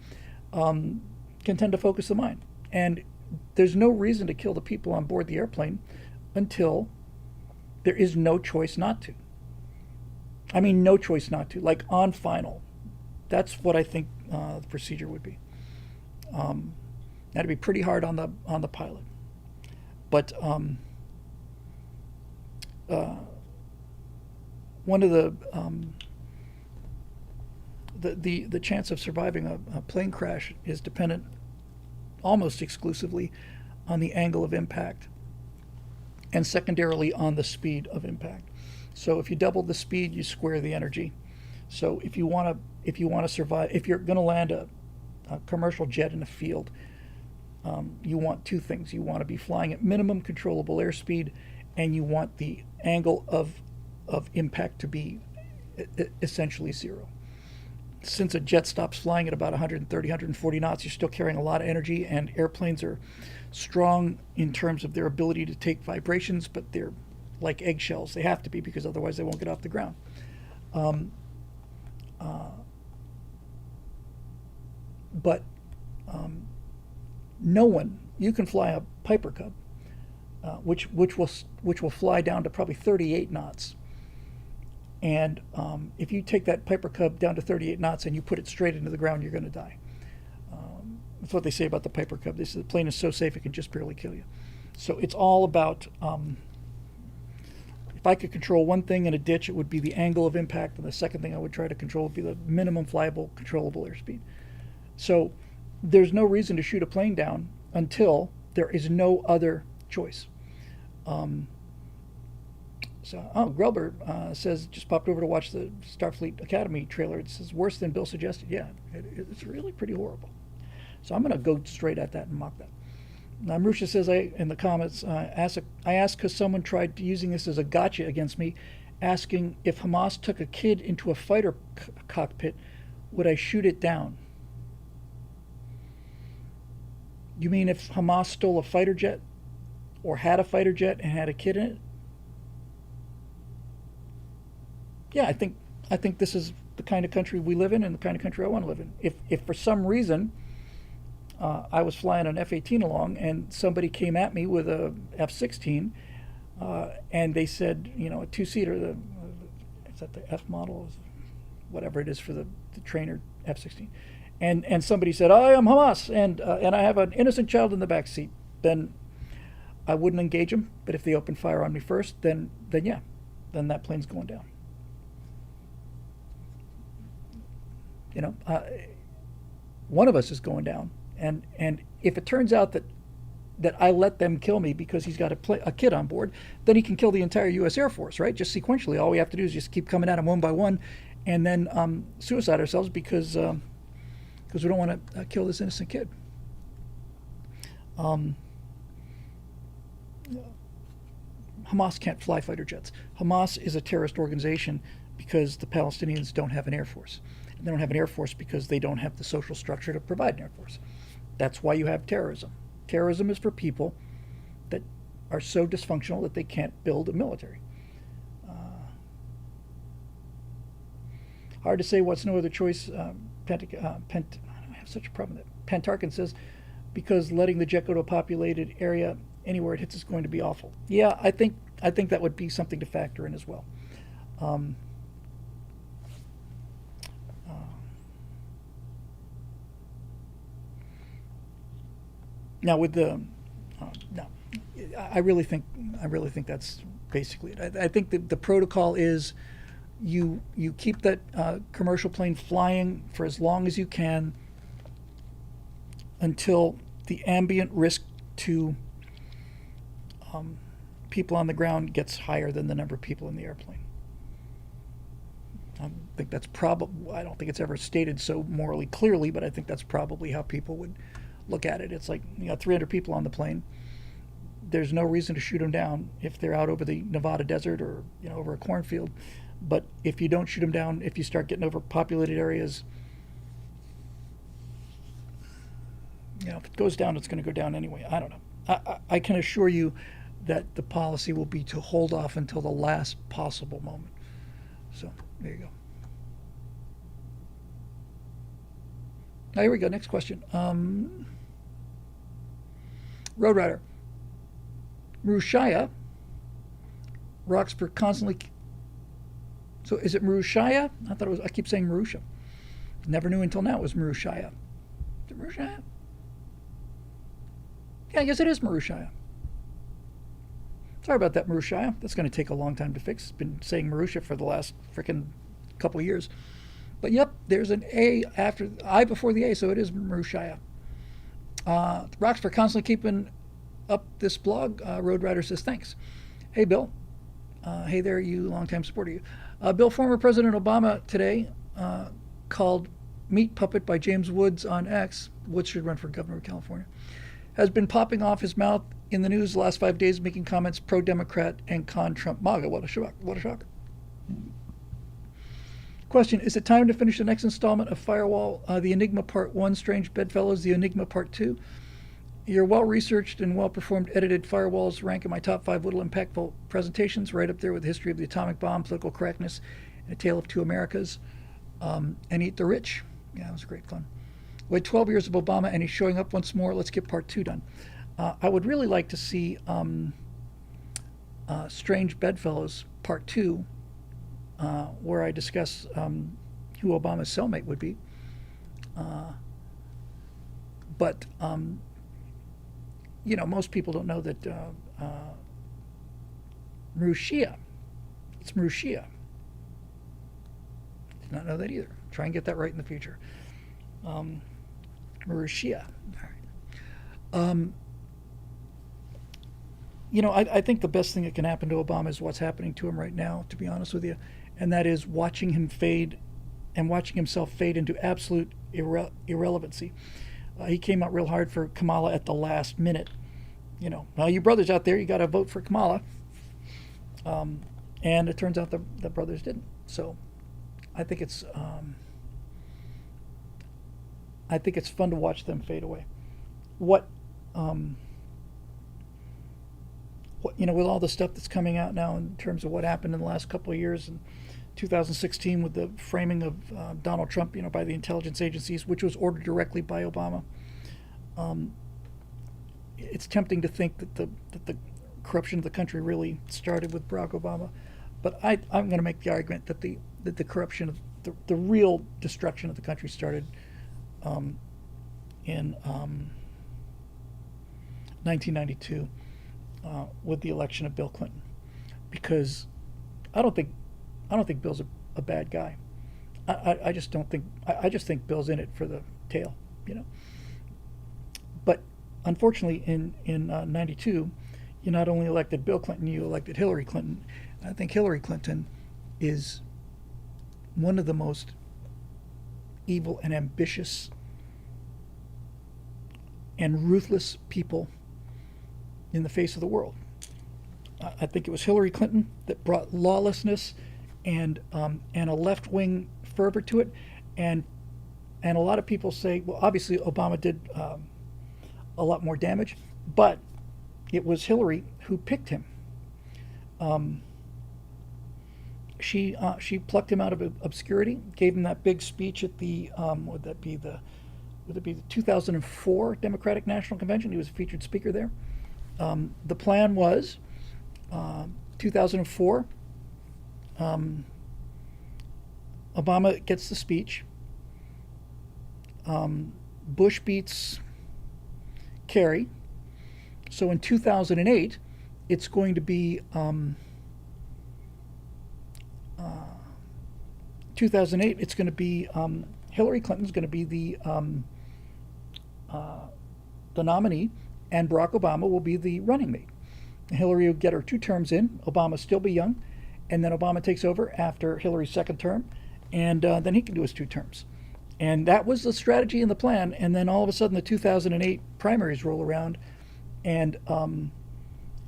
can tend to focus the mind. And there's no reason to kill the people on board the airplane until there is no choice not to. I mean, no choice not to, like on final. That's what I think the procedure would be. That'd be pretty hard on the pilot. But one of the chance of surviving a plane crash is dependent almost exclusively on the angle of impact, and secondarily on the speed of impact. So if you double the speed, you square the energy. So if you want to survive, if you're going to land a commercial jet in a field, you want two things. You want to be flying at minimum controllable airspeed, and you want the angle of impact to be essentially zero. Since a jet stops flying at about 130, 140 knots, you're still carrying a lot of energy, and airplanes are strong in terms of their ability to take vibrations, but they're like eggshells. They have to be, because otherwise they won't get off the ground. But no one, you can fly a Piper Cub, which will fly down to probably 38 knots. And if you take that Piper Cub down to 38 knots and you put it straight into the ground, you're going to die. That's what they say about the Piper Cub. They say the plane is so safe it can just barely kill you. So it's all about, if I could control one thing in a ditch, it would be the angle of impact, and the second thing I would try to control would be the minimum flyable controllable airspeed. So there's no reason to shoot a plane down until there is no other choice. Grelber says, just popped over to watch the Starfleet Academy trailer. It says, worse than Bill suggested. Yeah, it's really pretty horrible. So I'm going to go straight at that and mock that. Now, Marusha says, in the comments, I asked because someone tried using this as a gotcha against me, asking if Hamas took a kid into a fighter cockpit, would I shoot it down? You mean if Hamas stole a fighter jet or had a fighter jet and had a kid in it? Yeah, I think this is the kind of country we live in and the kind of country I want to live in. If for some reason I was flying an F-18 along and somebody came at me with a F-16 and they said, a two-seater, is that the F model, whatever it is for the trainer F-16, and somebody said, I am Hamas and I have an innocent child in the back seat, then I wouldn't engage them. But if they open fire on me first, then yeah, then that plane's going down. One of us is going down, and if it turns out that I let them kill me because he's got a kid on board, then he can kill the entire U.S. Air Force, right? Just sequentially, all we have to do is just keep coming at him one by one, and then suicide ourselves because we don't want to kill this innocent kid. Hamas can't fly fighter jets. Hamas is a terrorist organization because the Palestinians don't have an air force. They don't have an air force because they don't have the social structure to provide an air force. That's why you have terrorism. Terrorism is for people that are so dysfunctional that they can't build a military. Hard to say what's no other choice. I have such a problem with that. Pentarkin says, because letting the jet go to a populated area anywhere it hits is going to be awful. Yeah, I think that would be something to factor in as well. Now with the no, I really think that's basically it. I think the protocol is you keep that commercial plane flying for as long as you can until the ambient risk to people on the ground gets higher than the number of people in the airplane. I think that's probably, I don't think it's ever stated so morally clearly, but I think that's probably how people would look at it. It's like, 300 people on the plane. There's no reason to shoot them down if they're out over the Nevada desert or over a cornfield. But if you don't shoot them down, if you start getting over populated areas, if it goes down, it's going to go down anyway. I don't know. I can assure you that the policy will be to hold off until the last possible moment. So there you go. Now, here we go. Next question. Road Rider. Marushaya rocks for constantly. So is it Marushaya? I thought it was. I keep saying Marusha. Never knew until now it was Marushaya. Is it Marushaya? Yeah, I guess it is Marushaya. Sorry about that, Marushaya. That's going to take a long time to fix. Been saying Marusha for the last freaking couple of years. But yep, there's an A after I before the A, so it is Marushaya. Rocks for constantly keeping up this blog. Road Rider says thanks. Hey, Bill. Hey there, you longtime supporter. You, Bill. Former President Obama today called "Meat Puppet" by James Woods on X. Woods should run for governor of California. Has been popping off his mouth in the news the last 5 days, making comments pro-Democrat and con-Trump MAGA. What a shock! What a shock! Question: is it time to finish the next installment of Firewall, the Enigma Part 1, Strange Bedfellows, the Enigma Part 2? Your well-researched and well-performed edited Firewalls rank in my top 5 little impactful presentations, right up there with the history of the atomic bomb, political correctness, and A Tale of Two Americas, and Eat the Rich. Yeah, that was great fun. Wait 12 years of Obama, and he's showing up once more. Let's get Part 2 done. I would really like to see Strange Bedfellows Part 2, where I discuss who Obama's cellmate would be. But you know, most people don't know that Marushia. It's Marushia. Did not know that either. Try and get that right in the future. Marushia. All right. You know, I think the best thing that can happen to Obama is what's happening to him right now, to be honest with you, and that is watching him fade and watching himself fade into absolute irrelevancy. He came out real hard for Kamala at the last minute. You know, now you brothers out there, you got to vote for Kamala. And it turns out the brothers didn't. So I think it's fun to watch them fade away. What you know, with all the stuff that's coming out now in terms of what happened in the last couple of years, in 2016 with the framing of Donald Trump, you know, by the intelligence agencies, which was ordered directly by Obama, it's tempting to think that the corruption of the country really started with Barack Obama, but I'm going to make the argument that the corruption of the real destruction of the country started in 1992 with the election of Bill Clinton, because I don't think Bill's a bad guy. I just don't think. I just think Bill's in it for the tail, you know. But unfortunately, in '92, you not only elected Bill Clinton, you elected Hillary Clinton. I think Hillary Clinton is one of the most evil and ambitious and ruthless people in the face of the world. I think it was Hillary Clinton that brought lawlessness and a left-wing fervor to it, and a lot of people say, well, obviously Obama did a lot more damage, but it was Hillary who picked him. She plucked him out of obscurity, gave him that big speech at the would it be the 2004 Democratic National Convention? He was a featured speaker there. The plan was 2004. Obama gets the speech. Bush beats Kerry. So in 2008, it's going to be 2008. It's going to be Hillary Clinton's going to be the nominee, and Barack Obama will be the running mate. Hillary will get her 2 terms in. Obama still be young, and then Obama takes over after Hillary's 2nd term, and then he can do his 2 terms. And that was the strategy and the plan. And then all of a sudden, the 2008 primaries roll around, and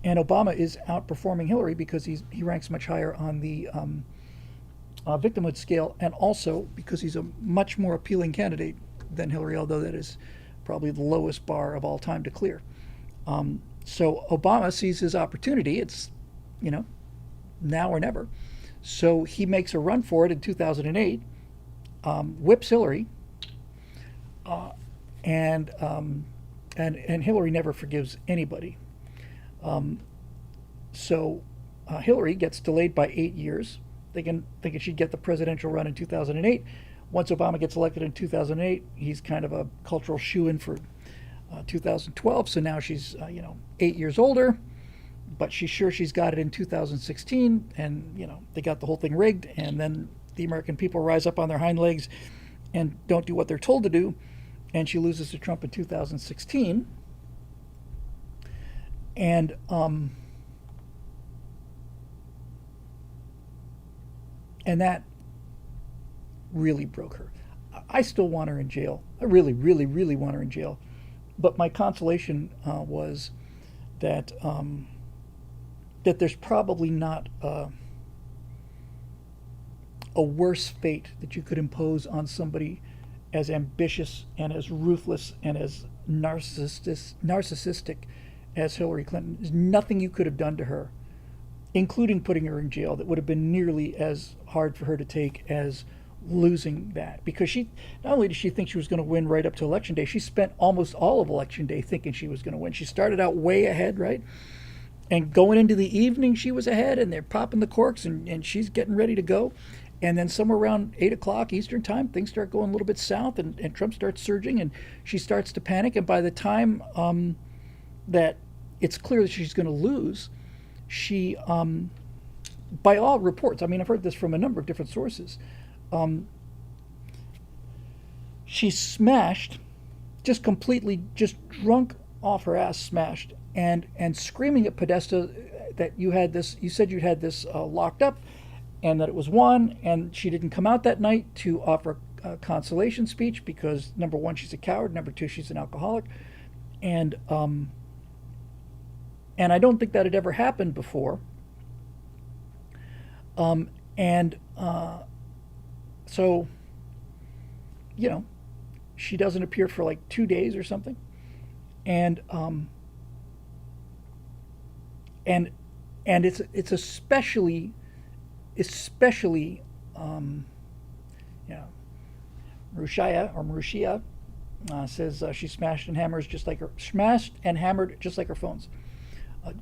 Obama is outperforming Hillary because he ranks much higher on the victimhood scale, and also because he's a much more appealing candidate than Hillary, although that is probably the lowest bar of all time to clear. So Obama sees his opportunity. It's, you know, now or never. So he makes a run for it in 2008, whips Hillary, and and Hillary never forgives anybody. So Hillary gets delayed by 8 years, thinking she'd get the presidential run in 2008. Once Obama gets elected in 2008, he's kind of a cultural shoo-in for 2012. So now she's 8 years older, but she's sure she's got it in 2016, and they got the whole thing rigged, and then the American people rise up on their hind legs and don't do what they're told to do, and she loses to Trump in 2016, and that really broke her. I still want her in jail. I really, really, really want her in jail. But my consolation was that that there's probably not a worse fate that you could impose on somebody as ambitious and as ruthless and as narcissistic as Hillary Clinton. There's nothing you could have done to her, including putting her in jail, that would have been nearly as hard for her to take as losing that. Because she, not only did she think she was going to win right up to Election Day, she spent almost all of Election Day thinking she was going to win. She started out way ahead, right? And going into the evening, she was ahead, and they're popping the corks, and she's getting ready to go. And then somewhere around 8 o'clock Eastern time, things start going a little bit south, and Trump starts surging, and she starts to panic. And by the time that it's clear that she's going to lose, she, by all reports, I mean, I've heard this from a number of different sources, she smashed, just completely, just drunk off her ass, smashed, and screaming at Podesta that you said you had this locked up, and that it was won, and she didn't come out that night to offer a consolation speech because, number one, she's a coward, number two, she's an alcoholic, and I don't think that had ever happened before. So, she doesn't appear for like 2 days or something, and it's especially Marushia says she smashed and hammered just like her phones.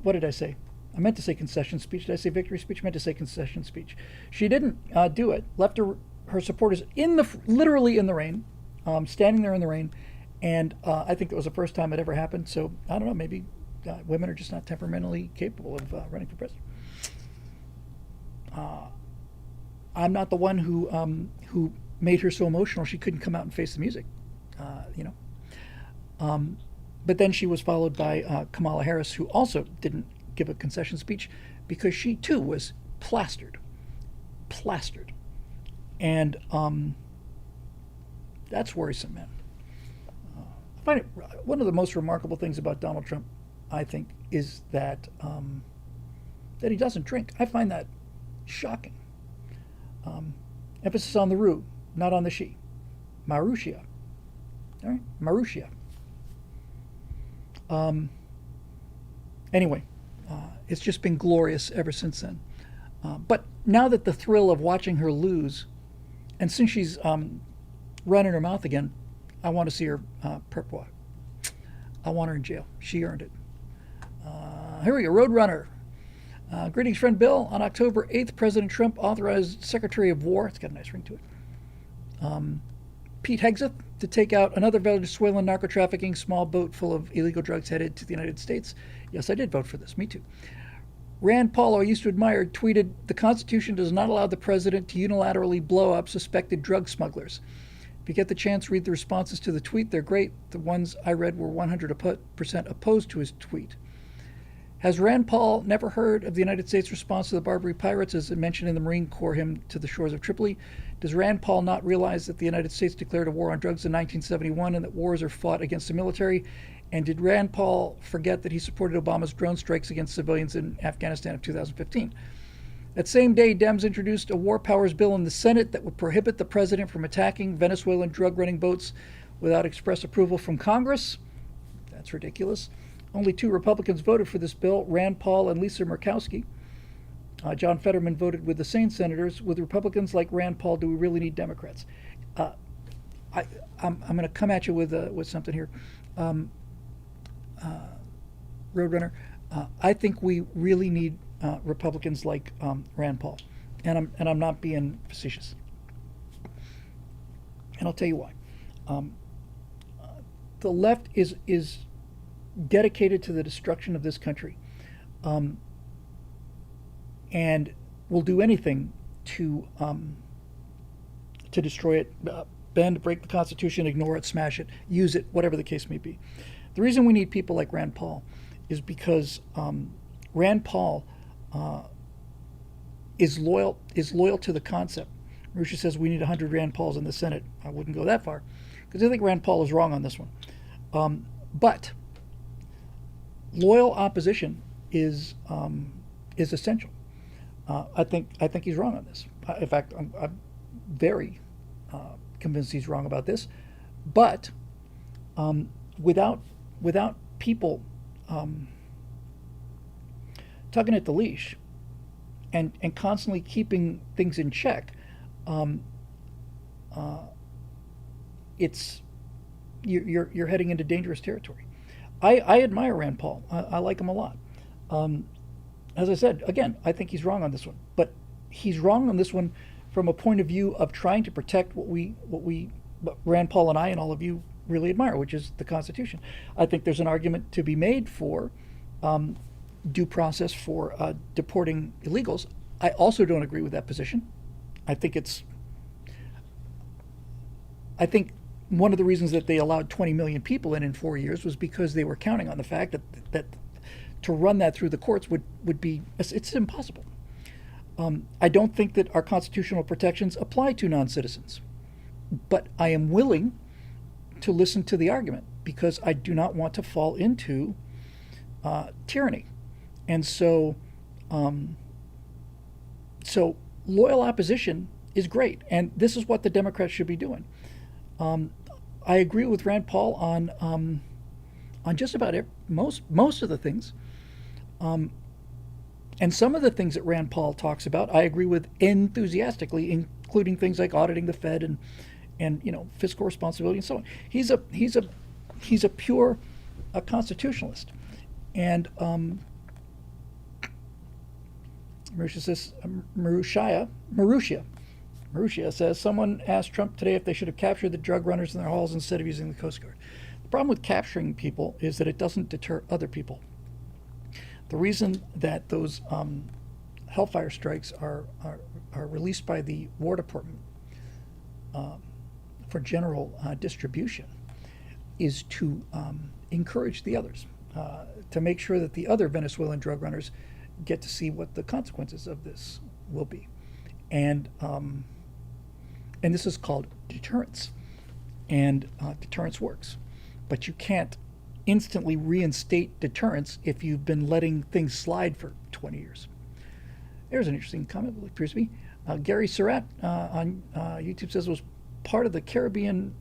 What did I say? I meant to say concession speech. Did I say victory speech? I meant to say concession speech. She didn't do it. Left her supporters literally in the rain, standing there in the rain, and I think it was the first time it ever happened. So I don't know. Maybe women are just not temperamentally capable of running for president. I'm not the one who made her so emotional she couldn't come out and face the music, But then she was followed by Kamala Harris, who also didn't give a concession speech because she too was plastered, and that's worrisome, man. I find it one of the most remarkable things about Donald Trump, I think, is that that he doesn't drink. I find that shocking. Emphasis on the ru, not on the she. Marushia. All right, Marushia. Anyway, it's just been glorious ever since then. But now that the thrill of watching her lose, and since she's running her mouth again, I want to see her perp. I want her in jail. She earned it. Here we go, Roadrunner. Greetings, friend Bill. On October 8th, President Trump authorized Secretary of War, it's got a nice ring to it, Pete Hegseth, to take out another Venezuelan narco-trafficking small boat full of illegal drugs headed to the United States. Yes, I did vote for this. Me too. Rand Paul, who I used to admire, tweeted, "The Constitution does not allow the president to unilaterally blow up suspected drug smugglers." If you get the chance, read the responses to the tweet. They're great. The ones I read were 100% opposed to his tweet. Has Rand Paul never heard of the United States response to the Barbary pirates as mentioned in the Marine Corps hymn to the shores of Tripoli? Does Rand Paul not realize that the United States declared a war on drugs in 1971 and that wars are fought against the military? And did Rand Paul forget that he supported Obama's drone strikes against civilians in Afghanistan of 2015? That same day, Dems introduced a war powers bill in the Senate that would prohibit the president from attacking Venezuelan drug-running boats without express approval from Congress. That's ridiculous. Only 2 Republicans voted for this bill, Rand Paul and Lisa Murkowski. John Fetterman voted with the sane senators. With Republicans like Rand Paul, do we really need Democrats? I'm going to come at you with something here. Roadrunner. I think we really need Republicans like Rand Paul, and I'm not being facetious. And I'll tell you why. Um, the left is dedicated to the destruction of this country, um, and will do anything to destroy it, bend, break the Constitution, ignore it, smash it, use it, whatever the case may be. The reason we need people like Rand Paul is because Rand Paul is loyal to the concept. Marusha says we need 100 Rand Pauls in the Senate. I wouldn't go that far because I think Rand Paul is wrong on this one. But loyal opposition is essential. I think he's wrong on this. In fact, I'm very convinced he's wrong about this. But without people tugging at the leash and constantly keeping things in check, it's you're heading into dangerous territory. I admire Rand Paul. I like him a lot. As I said, again, I think he's wrong on this one, but he's wrong on this one from a point of view of trying to protect what Rand Paul and I and all of you really admire, which is the Constitution. I think there's an argument to be made for due process for deporting illegals. I also don't agree with that position. I think one of the reasons that they allowed 20 million people in 4 years was because they were counting on the fact that to run that through the courts would be, it's impossible. I don't think that our constitutional protections apply to non-citizens, but I am willing to listen to the argument because I do not want to fall into tyranny. And so loyal opposition is great, and this is what the Democrats should be doing. I agree with Rand Paul on just about most of the things, and some of the things that Rand Paul talks about, I agree with enthusiastically, including things like auditing the Fed and fiscal responsibility and so on. He's a pure constitutionalist, and Marusha says, someone asked Trump today if they should have captured the drug runners in their halls instead of using the Coast Guard. The problem with capturing people is that it doesn't deter other people. The reason that those Hellfire strikes are released by the War Department for general distribution is to encourage the others, to make sure that the other Venezuelan drug runners get to see what the consequences of this will be. And this is called deterrence. And deterrence works. But you can't instantly reinstate deterrence if you've been letting things slide for 20 years. There's an interesting comment, it appears to be. Gary Surratt on YouTube says, was part of the Caribbean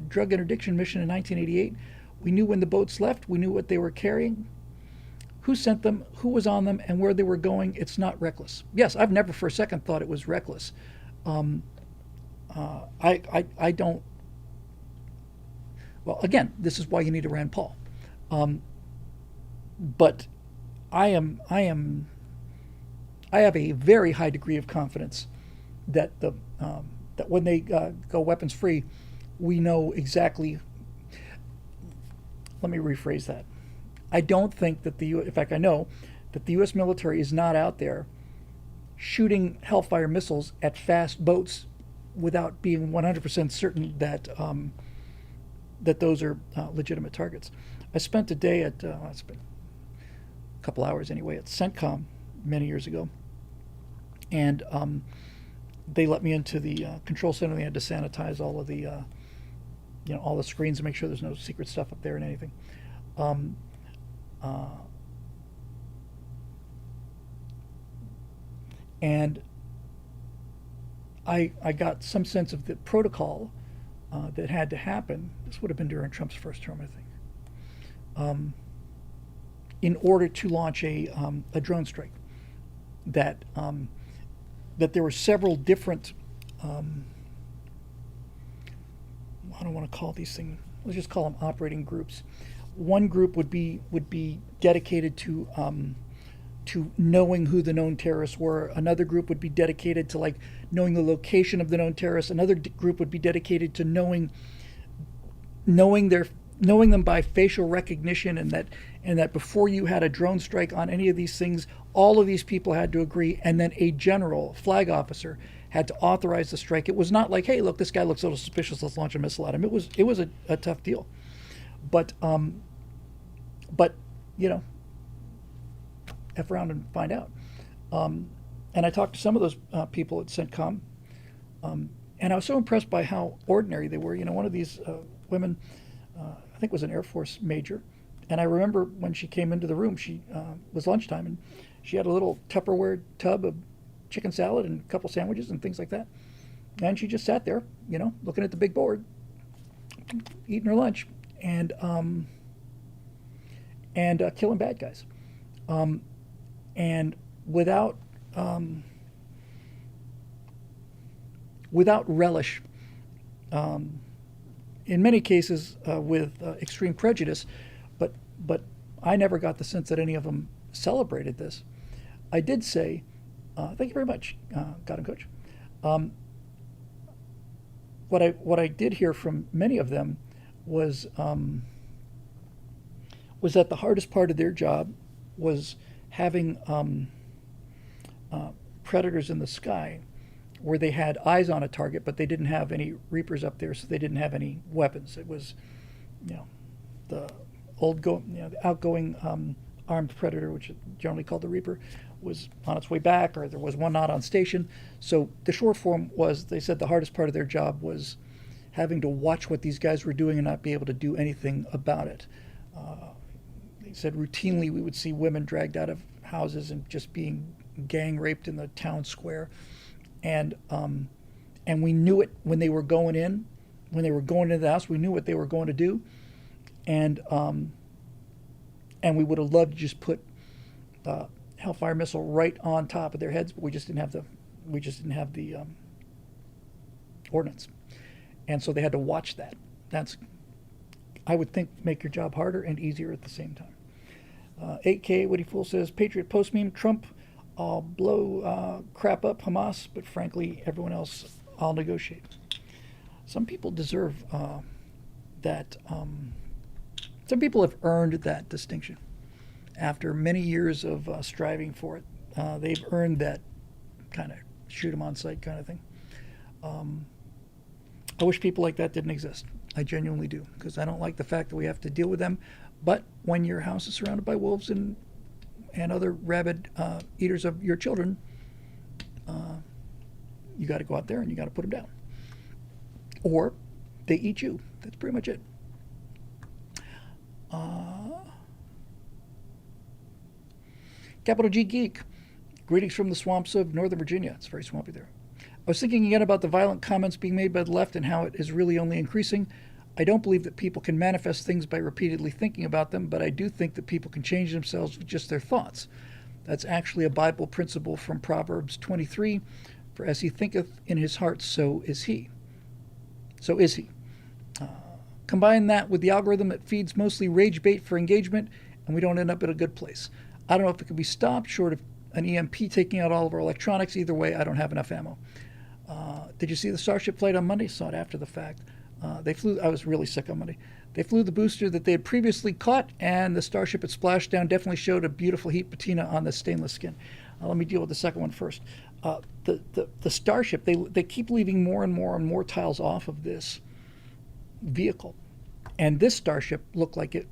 drug interdiction mission in 1988. We knew when the boats left. We knew what they were carrying, who sent them, who was on them, and where they were going. It's not reckless. Yes, I've never for a second thought it was reckless. I don't. Well, again, this is why you need a Rand Paul. But I have a very high degree of confidence that that when they go weapons free, we know exactly. Let me rephrase that. I don't think that in fact, I know that the U.S. military is not out there shooting Hellfire missiles at fast boats without being 100% certain that that those are legitimate targets. I spent a day at, I spent a couple hours anyway, at CENTCOM many years ago, and they let me into the control center. They had to sanitize all of the, all the screens to make sure there's no secret stuff up there and anything. And I got some sense of the protocol that had to happen. This would have been during Trump's first term, I think, in order to launch a drone strike. That there were several different, I don't want to call these things, let's just call them operating groups, one group would be dedicated to knowing who the known terrorists were. Another group would be dedicated to like knowing the location of the known terrorists. Another group would be dedicated to knowing them by facial recognition, and that before you had a drone strike on any of these things, all of these people had to agree, and then a general flag officer had to authorize the strike. It was not like, hey, look, this guy looks a little suspicious, let's launch a missile at him. It was a tough deal, but you know, F around and find out. And I talked to some of those people at CENTCOM, and I was so impressed by how ordinary they were. You know, one of these women, I think was an Air Force major, and I remember when she came into the room, she was lunchtime, and she had a little Tupperware tub of chicken salad and a couple sandwiches and things like that. And she just sat there, you know, looking at the big board, eating her lunch, and killing bad guys. And without relish, in many cases with extreme prejudice, but I never got the sense that any of them celebrated this. I did say, thank you very much, God and Coach. What I did hear from many of them was that the hardest part of their job was having predators in the sky where they had eyes on a target, but they didn't have any Reapers up there, so they didn't have any weapons. It was, you know, the outgoing armed predator, which is generally called the Reaper, was on its way back, or there was one not on station. So the short form was, they said the hardest part of their job was having to watch what these guys were doing and not be able to do anything about it. They said routinely we would see women dragged out of houses and just being gang raped in the town square, and we knew it when they were going in, when they were going into the house. We knew what they were going to do, and we would have loved to just put Hellfire missile right on top of their heads, but we just didn't have the ordnance, and so they had to watch that. That's, I would think, make your job harder and easier at the same time. 8K Woody Fool says, Patriot Post meme, Trump, I'll blow crap up Hamas, but frankly, everyone else, I'll negotiate. Some people deserve that. Some people have earned that distinction. After many years of striving for it, they've earned that kind of shoot them on sight kind of thing. I wish people like that didn't exist. I genuinely do, because I don't like the fact that we have to deal with them. But when your house is surrounded by wolves and other rabid eaters of your children, you got to go out there and you got to put them down. Or they eat you. That's pretty much it. Capital G Geek, greetings from the swamps of Northern Virginia. It's very swampy there. I was thinking again about the violent comments being made by the left and how it is really only increasing. I don't believe that people can manifest things by repeatedly thinking about them, but I do think that people can change themselves with just their thoughts. That's actually a Bible principle from Proverbs 23. For as he thinketh in his heart, so is he. So is he. Combine that with the algorithm that feeds mostly rage bait for engagement, and we don't end up in a good place. I don't know if it can be stopped, short of an EMP taking out all of our electronics. Either way, I don't have enough ammo. Did you see the Starship flight on Monday? Saw it after the fact. They flew, I was really sick on Monday. They flew the booster that they had previously caught, and the Starship had splashed down. Definitely showed a beautiful heat patina on the stainless skin. Let me deal with the second one first. The Starship, they keep leaving more and more tiles off of this vehicle. And this Starship looked like it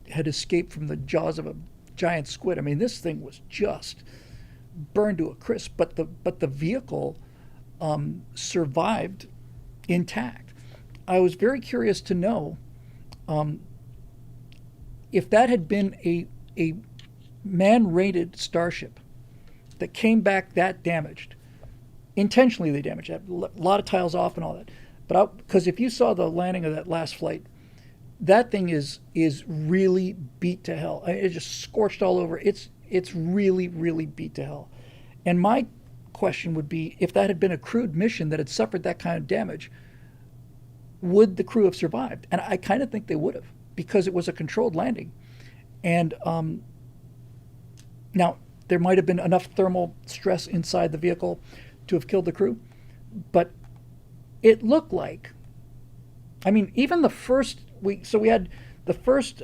had escaped from the jaws of a giant squid. I mean, this thing was just burned to a crisp, but the vehicle survived intact. I was very curious to know if that had been a man-rated Starship that came back that damaged. Intentionally they damaged it. A lot of tiles off and all that. But because if you saw the landing of that last flight, that thing is really beat to hell. It just scorched all over. It's really, really beat to hell. And my question would be, if that had been a crewed mission that had suffered that kind of damage, would the crew have survived? And I kind of think they would have. because it was a controlled landing. And now, there might have been enough thermal stress inside the vehicle to have killed the crew, but it looked like, I mean, even the first week, so we had the first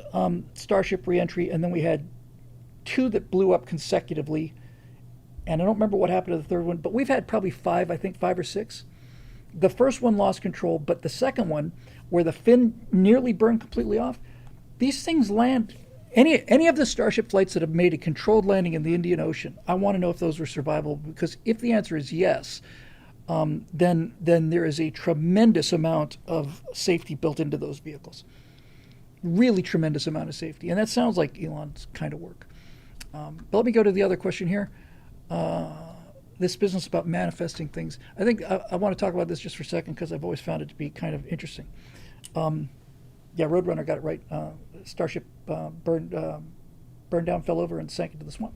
Starship reentry, and then we had two that blew up consecutively. And I don't remember what happened to the third one, but we've had probably five, I think 5 or 6. The first one lost control, but the second one, where the fin nearly burned completely off, these things land. Any of the Starship flights that have made a controlled landing in the Indian Ocean, I want to know if those were survivable, because if the answer is yes, then there is a tremendous amount of safety built into those vehicles. Really tremendous amount of safety. And that sounds like Elon's kind of work. But let me go to the other question here. This business about manifesting things. I think I want to talk about this just for a second, because I've always found it to be kind of interesting. Yeah, Roadrunner got it right. Starship burned down, fell over, and sank into the swamp.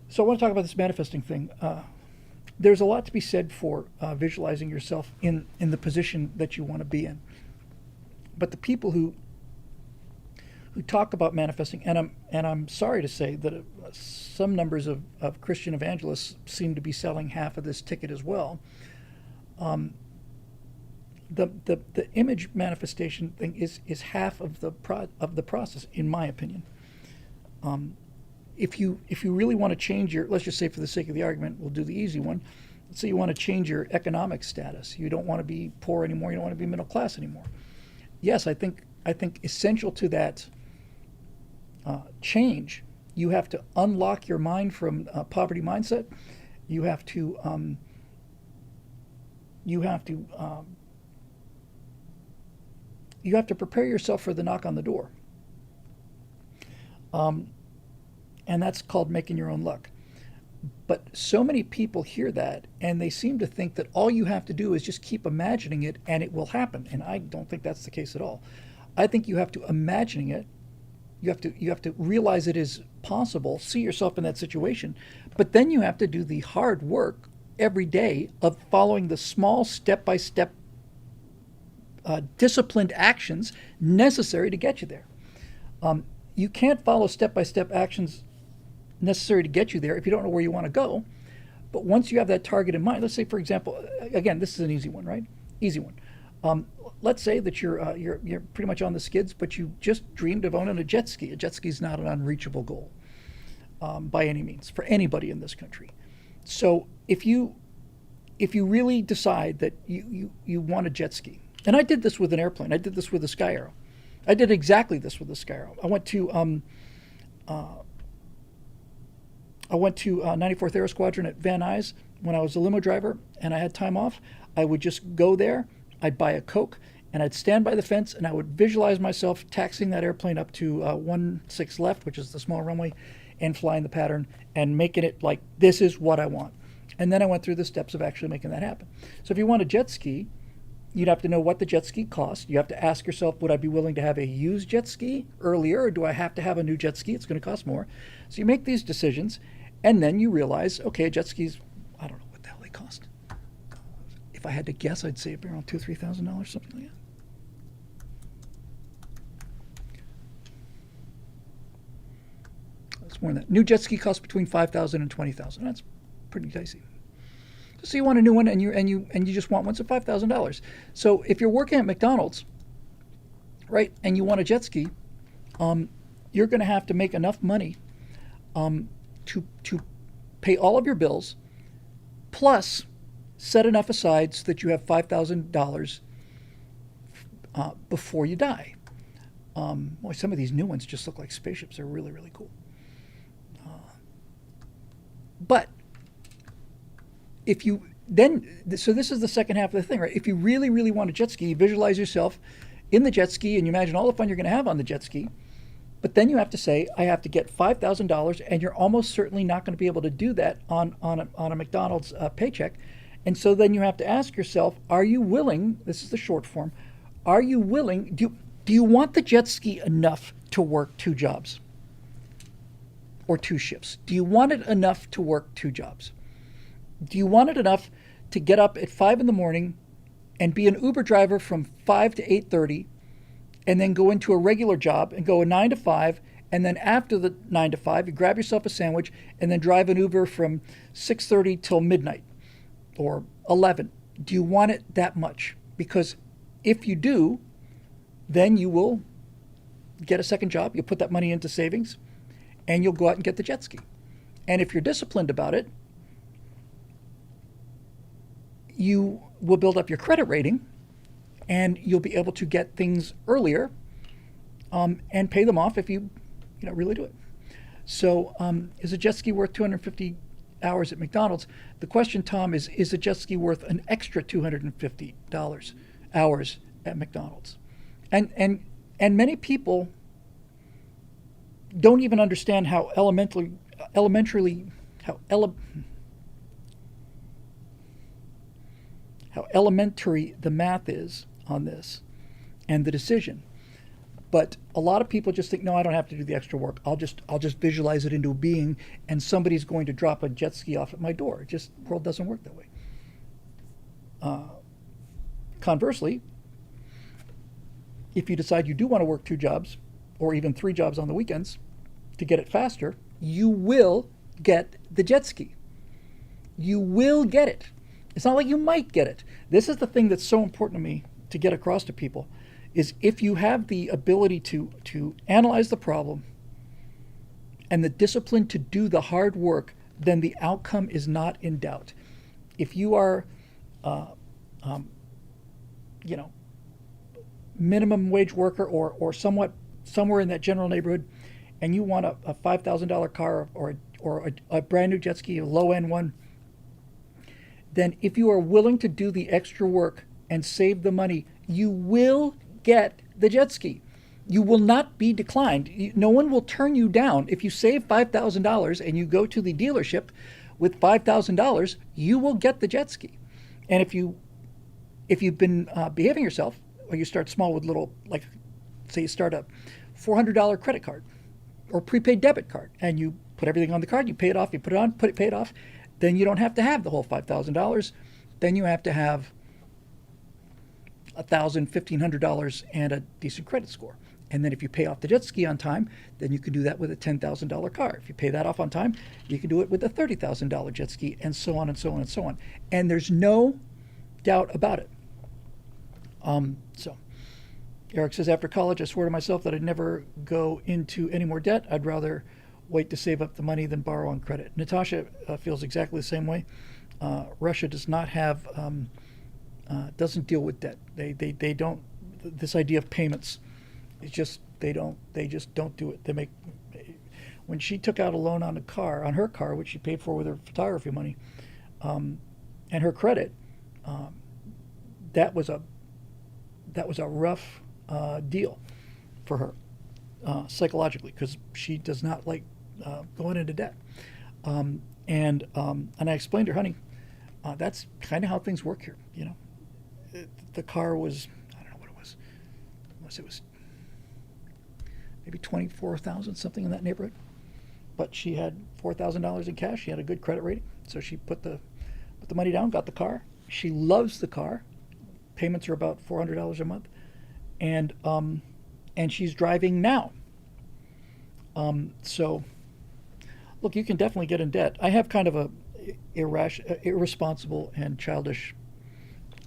So I want to talk about this manifesting thing. There's a lot to be said for visualizing yourself in the position that you want to be in. But the people who talk about manifesting, and I'm sorry to say that some numbers of Christian evangelists seem to be selling half of this ticket as well. The image manifestation thing is half of the process, in my opinion. If you really want to change your, let's just say for the sake of the argument, we'll do the easy one. Let's say you want to change your economic status. You don't want to be poor anymore. You don't want to be middle class anymore. Yes, I think essential to that change, you have to unlock your mind from a poverty mindset. You have to prepare yourself for the knock on the door. And that's called making your own luck. But so many people hear that, and they seem to think that all you have to do is just keep imagining it and it will happen. And I don't think that's the case at all. I think you have to imagining it. You have to realize it is possible, see yourself in that situation, but then you have to do the hard work every day of following the small step-by-step disciplined actions necessary to get you there. You can't follow step-by-step actions necessary to get you there if you don't know where you want to go. But once you have that target in mind, let's say, for example, again, this is an easy one, right? Easy one. Let's say that you're pretty much on the skids, but you just dreamed of owning a jet ski. A jet ski is not an unreachable goal by any means for anybody in this country. So if you really decide that you want a jet ski, and I did this with an airplane. I did this with a Sky Arrow. I did exactly this with the Sky Arrow. I went to 94th Aero Squadron at Van Nuys when I was a limo driver, and I had time off. I would just go there. I'd buy a Coke, and I'd stand by the fence, and I would visualize myself taxiing that airplane up to 16 left, which is the small runway, and flying the pattern and making it like, this is what I want. And then I went through the steps of actually making that happen. So if you want a jet ski, you'd have to know what the jet ski costs. You have to ask yourself, would I be willing to have a used jet ski earlier, or do I have to have a new jet ski? It's going to cost more. So you make these decisions, and then you realize, okay, jet skis, I don't know what the hell they cost. If I had to guess, I'd say around $2,000 or $3,000, something like that. That's more than that. New jet ski costs between $5,000 and $20,000. That's pretty dicey. So you want a new one, and you just want one, so $5,000. So if you're working at McDonald's, right, and you want a jet ski, you're going to have to make enough money to pay all of your bills, plus set enough aside so that you have $5,000 before you die. Boy, some of these new ones just look like spaceships. They're really, really cool. But if you then, so this is the second half of the thing, right? If you really, really want a jet ski, you visualize yourself in the jet ski, and you imagine all the fun you're going to have on the jet ski. But then you have to say, I have to get $5,000, and you're almost certainly not going to be able to do that on a McDonald's paycheck. And so then you have to ask yourself, are you willing, this is the short form, are you willing, do you want the jet ski enough to work 2 jobs or 2 shifts? Do you want it enough to work 2 jobs? Do you want it enough to get up at 5 in the morning and be an Uber driver from 5 to 8:30, and then go into a regular job and go a 9 to 5, and then after the 9 to 5 you grab yourself a sandwich and then drive an Uber from 6:30 till midnight or 11. Do you want it that much? Because if you do, then you will get a second job, you'll put that money into savings, and you'll go out and get the jet ski. And if you're disciplined about it, you will build up your credit rating, and you'll be able to get things earlier, and pay them off if you really do it. So is a jet ski worth 250 hours at McDonald's? The question, Tom, is a jet ski worth an extra $250 hours at McDonald's? And many people don't even understand how elementary the math is on this and the decision. But a lot of people just think, no, I don't have to do the extra work. I'll just visualize it into being, and somebody's going to drop a jet ski off at my door. The world doesn't work that way. Conversely, if you decide you do want to work 2 jobs or even 3 jobs on the weekends to get it faster, you will get the jet ski. You will get it. It's not like you might get it. This is the thing that's so important to me to get across to people, is if you have the ability to analyze the problem and the discipline to do the hard work, then the outcome is not in doubt. If you are, minimum wage worker or somewhere in that general neighborhood, and you want a $5,000 car or a brand new jet ski, a low end one, then if you are willing to do the extra work and save the money, you will get the jet ski. You will not be declined. No one will turn you down. If you save $5,000 and you go to the dealership with $5,000, you will get the jet ski. And if you've been behaving yourself, or you start small with little, like say you start a $400 credit card or prepaid debit card, and you put everything on the card, you pay it off, you put it on, pay it off, then you don't have to have the whole $5,000. Then you have to have $1,000, $1,500 and a decent credit score. And then if you pay off the jet ski on time, then you can do that with a $10,000 car. If you pay that off on time, you can do it with a $30,000 jet ski, and so on and so on and so on. And there's no doubt about it. So Eric says, after college, I swore to myself that I'd never go into any more debt. I'd rather wait to save up the money than borrow on credit. Natasha feels exactly the same way. Russia does not have, doesn't deal with debt. They don't, this idea of payments, it's just, they just don't do it. When she took out a loan on her car, which she paid for with her photography money, and her credit, that was a rough deal for her psychologically, because she does not like going into debt. And I explained to her, honey, that's kind of how things work here. The car was, I don't know what it was. It was maybe $24,000, something in that neighborhood. But she had $4,000 in cash. She had a good credit rating, so she put the money down, got the car. She loves the car. Payments are about $400 a month, and she's driving now. So, look, you can definitely get in debt. I have kind of a irresponsible and childish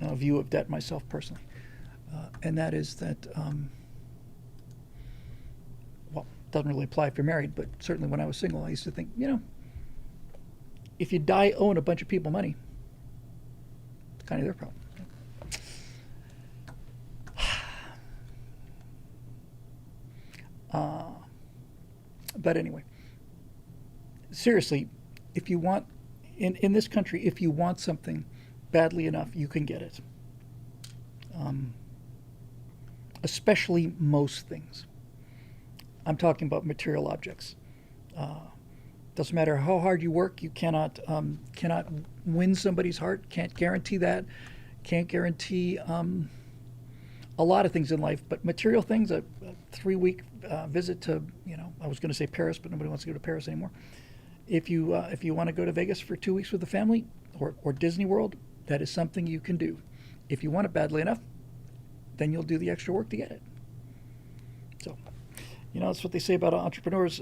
view of debt myself personally, and that is that, well, it doesn't really apply if you're married, but certainly when I was single, I used to think, if you die owing a bunch of people money, it's kind of their problem. But anyway, seriously, if you want, in this country, if you want something badly enough, you can get it. Especially most things. I'm talking about material objects. Doesn't matter how hard you work, you cannot win somebody's heart. Can't guarantee that. Can't guarantee a lot of things in life, but material things, a 3-week visit to, I was going to say Paris, but nobody wants to go to Paris anymore. If you want to go to Vegas for 2 weeks with the family, or Disney World, that is something you can do. If you want it badly enough, then you'll do the extra work to get it. So, that's what they say about entrepreneurs.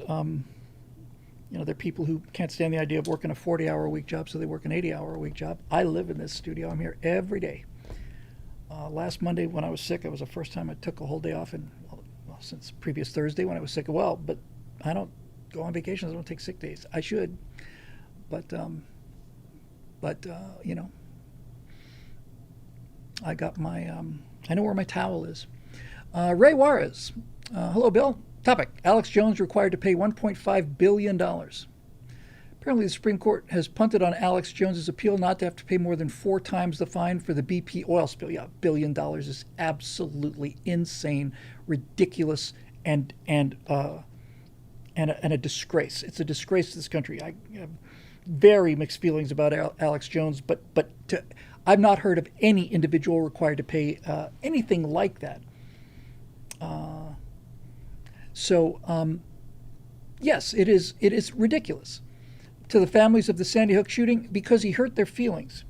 They're people who can't stand the idea of working a 40-hour-a-week job, so they work an 80-hour-a-week job. I live in this studio. I'm here every day. Last Monday when I was sick, it was the first time I took a whole day off, and since previous Thursday when I was sick. Well, but I don't go on vacations. I don't take sick days. I should, but I got my. I know where my towel is. Ray Juarez. Hello, Bill. Topic: Alex Jones required to pay $1.5 billion. Apparently, the Supreme Court has punted on Alex Jones's appeal not to have to pay more than 4 times the fine for the BP oil spill. Yeah, $1 billion is absolutely insane, ridiculous, and a disgrace. It's a disgrace to this country. I have very mixed feelings about Alex Jones, but I've not heard of any individual required to pay anything like that. Yes, it is ridiculous to the families of the Sandy Hook shooting because he hurt their feelings.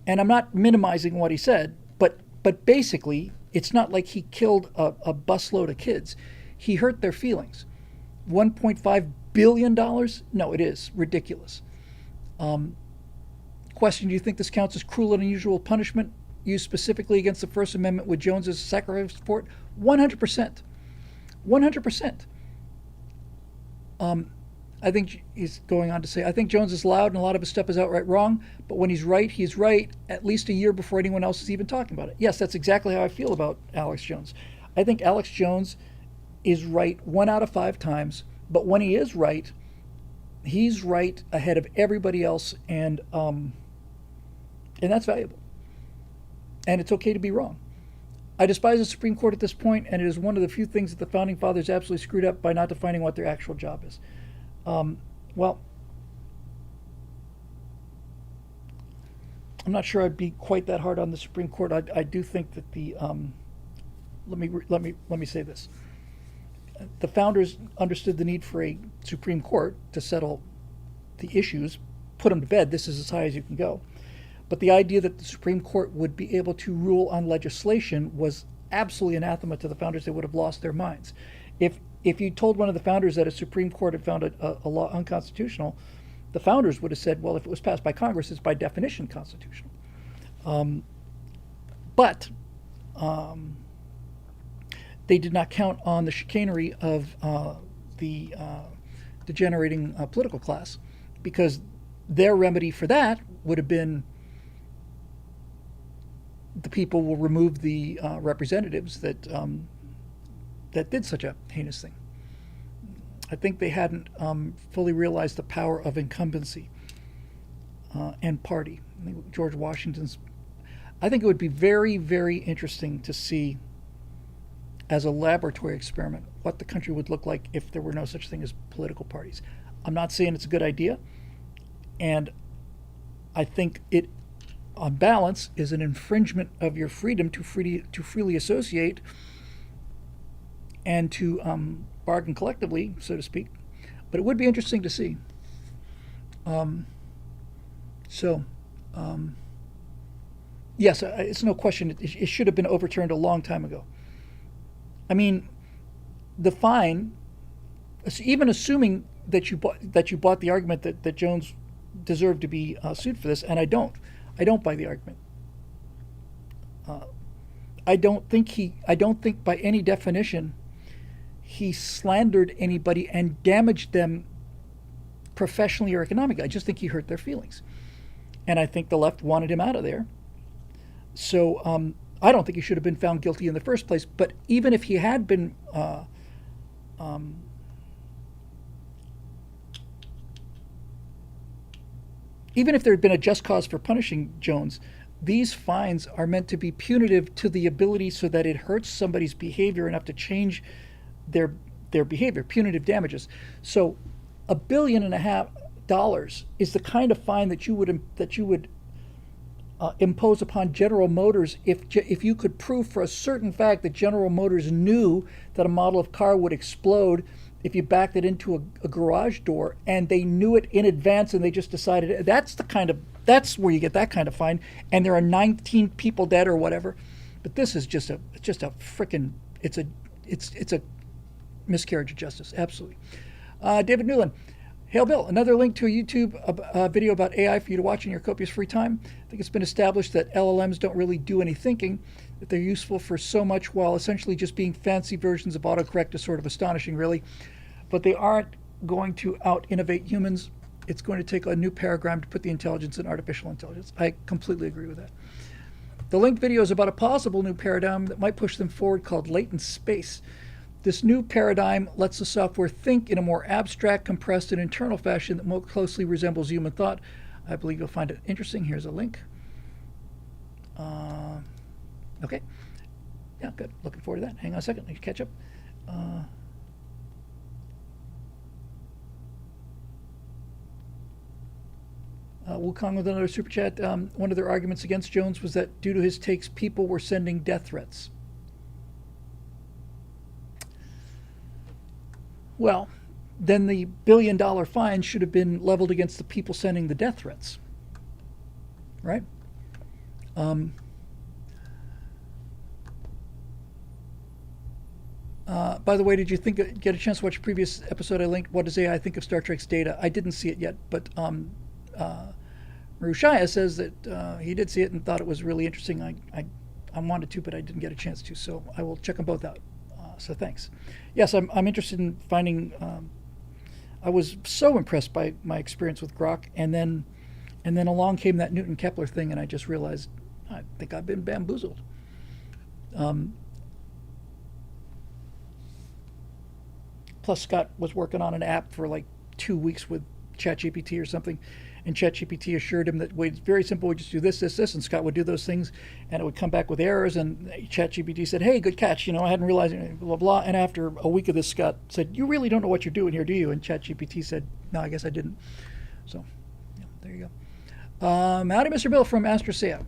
And I'm not minimizing what he said, but basically, it's not like he killed a busload of kids. He hurt their feelings. $1.5 billion? No, it is ridiculous. Question: do you think this counts as cruel and unusual punishment used specifically against the First Amendment with Jones as a sacrifice for it? 100%. 100%. I think he's going on to say, I think Jones is loud and a lot of his stuff is outright wrong, but when he's right at least a year before anyone else is even talking about it. Yes, that's exactly how I feel about Alex Jones. I think Alex Jones is right 1 out of 5 times, but when he is right, he's right ahead of everybody else, and that's valuable. And it's okay to be wrong. I despise the Supreme Court at this point, and it is one of the few things that the Founding Fathers absolutely screwed up by not defining what their actual job is. Well, I'm not sure I'd be quite that hard on the Supreme Court. I do think that the let me say this: the founders understood the need for a Supreme Court to settle the issues, put them to bed. This is as high as you can go. But the idea that the Supreme Court would be able to rule on legislation was absolutely anathema to the founders. They would have lost their minds. If you told one of the founders that a Supreme Court had found a law unconstitutional, the founders would have said, well, if it was passed by Congress, it's by definition constitutional. But they did not count on the chicanery of the degenerating political class, because their remedy for that would have been the people will remove the representatives that did such a heinous thing. I think they hadn't fully realized the power of incumbency and party. George Washington's. I think it would be very, very interesting to see, as a laboratory experiment, what the country would look like if there were no such thing as political parties. I'm not saying it's a good idea, and I think it, on balance, is an infringement of your freedom to freely associate and to bargain collectively, so to speak. But it would be interesting to see. Yes, it's no question. It should have been overturned a long time ago. I mean, the fine, even assuming that you bought the argument that Jones deserved to be sued for this, and I don't buy the argument. I don't think by any definition he slandered anybody and damaged them professionally or economically. I just think he hurt their feelings, and I think the left wanted him out of there. So I don't think he should have been found guilty in the first place. But even if he had been even if there had been a just cause for punishing Jones, these fines are meant to be punitive to the ability so that it hurts somebody's behavior enough to change their behavior, punitive damages. So $1.5 billion is the kind of fine that you would impose upon General Motors if you could prove for a certain fact that General Motors knew that a model of car would explode if you backed it into a garage door, and they knew it in advance and they just decided. That's the kind that's where you get that kind of fine. And there are 19 people dead or whatever. But this is just a freaking, it's a miscarriage of justice. Absolutely. David Newland. Hail Bill, another link to a YouTube video about AI for you to watch in your copious free time. I think it's been established that LLMs don't really do any thinking, that they're useful for so much while essentially just being fancy versions of autocorrect is sort of astonishing, really. But they aren't going to out-innovate humans. It's going to take a new paradigm to put the intelligence in artificial intelligence. I completely agree with that. The linked video is about a possible new paradigm that might push them forward called latent space. This new paradigm lets the software think in a more abstract, compressed, and internal fashion that more closely resembles human thought. I believe you'll find it interesting. Here's a link. Okay. Yeah, good. Looking forward to that. Hang on a second. Let me catch up. Wukong with another super chat. One of their arguments against Jones was that due to his takes, people were sending death threats. Well, then the billion-dollar fine should have been leveled against the people sending the death threats, right? By the way, did you get a chance to watch a previous episode I linked? What does AI think of Star Trek's Data? I didn't see it yet, but Marushaya says that he did see it and thought it was really interesting. I wanted to, but I didn't get a chance to, so I will check them both out. So thanks. Yes, I'm interested in finding. I was so impressed by my experience with Grok, and then along came that Newton Kepler thing, and I just realized I think I've been bamboozled. Plus, Scott was working on an app for like 2 weeks with ChatGPT or something, and ChatGPT assured him that it's very simple. We just do this, this, this, and Scott would do those things, and it would come back with errors. And ChatGPT said, "Hey, good catch. I hadn't realized it, blah blah." And after a week of this, Scott said, "You really don't know what you're doing here, do you?" And ChatGPT said, "No, I guess I didn't." So, yeah, there you go. Howdy, Mr. Bill from Astrosea.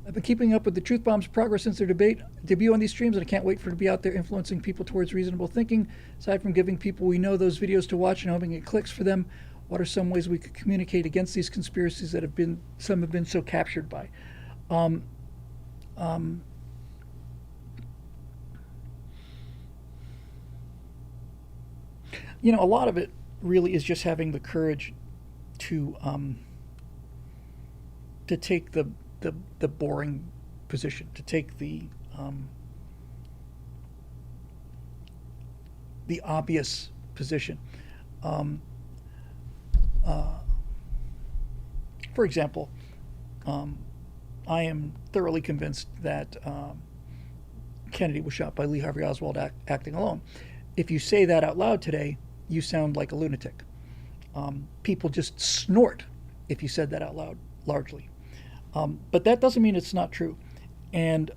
I've been keeping up with the Truth Bomb's progress since their debut on these streams, and I can't wait for it to be out there influencing people towards reasonable thinking. Aside from giving people we know those videos to watch and hoping it clicks for them, what are some ways we could communicate against these conspiracies that some have been so captured by? A lot of it really is just having the courage to take the boring position, to take the obvious position. For example, I am thoroughly convinced that Kennedy was shot by Lee Harvey Oswald acting alone. If you say that out loud today, you sound like a lunatic. People just snort if you said that out loud, largely. But that doesn't mean it's not true. And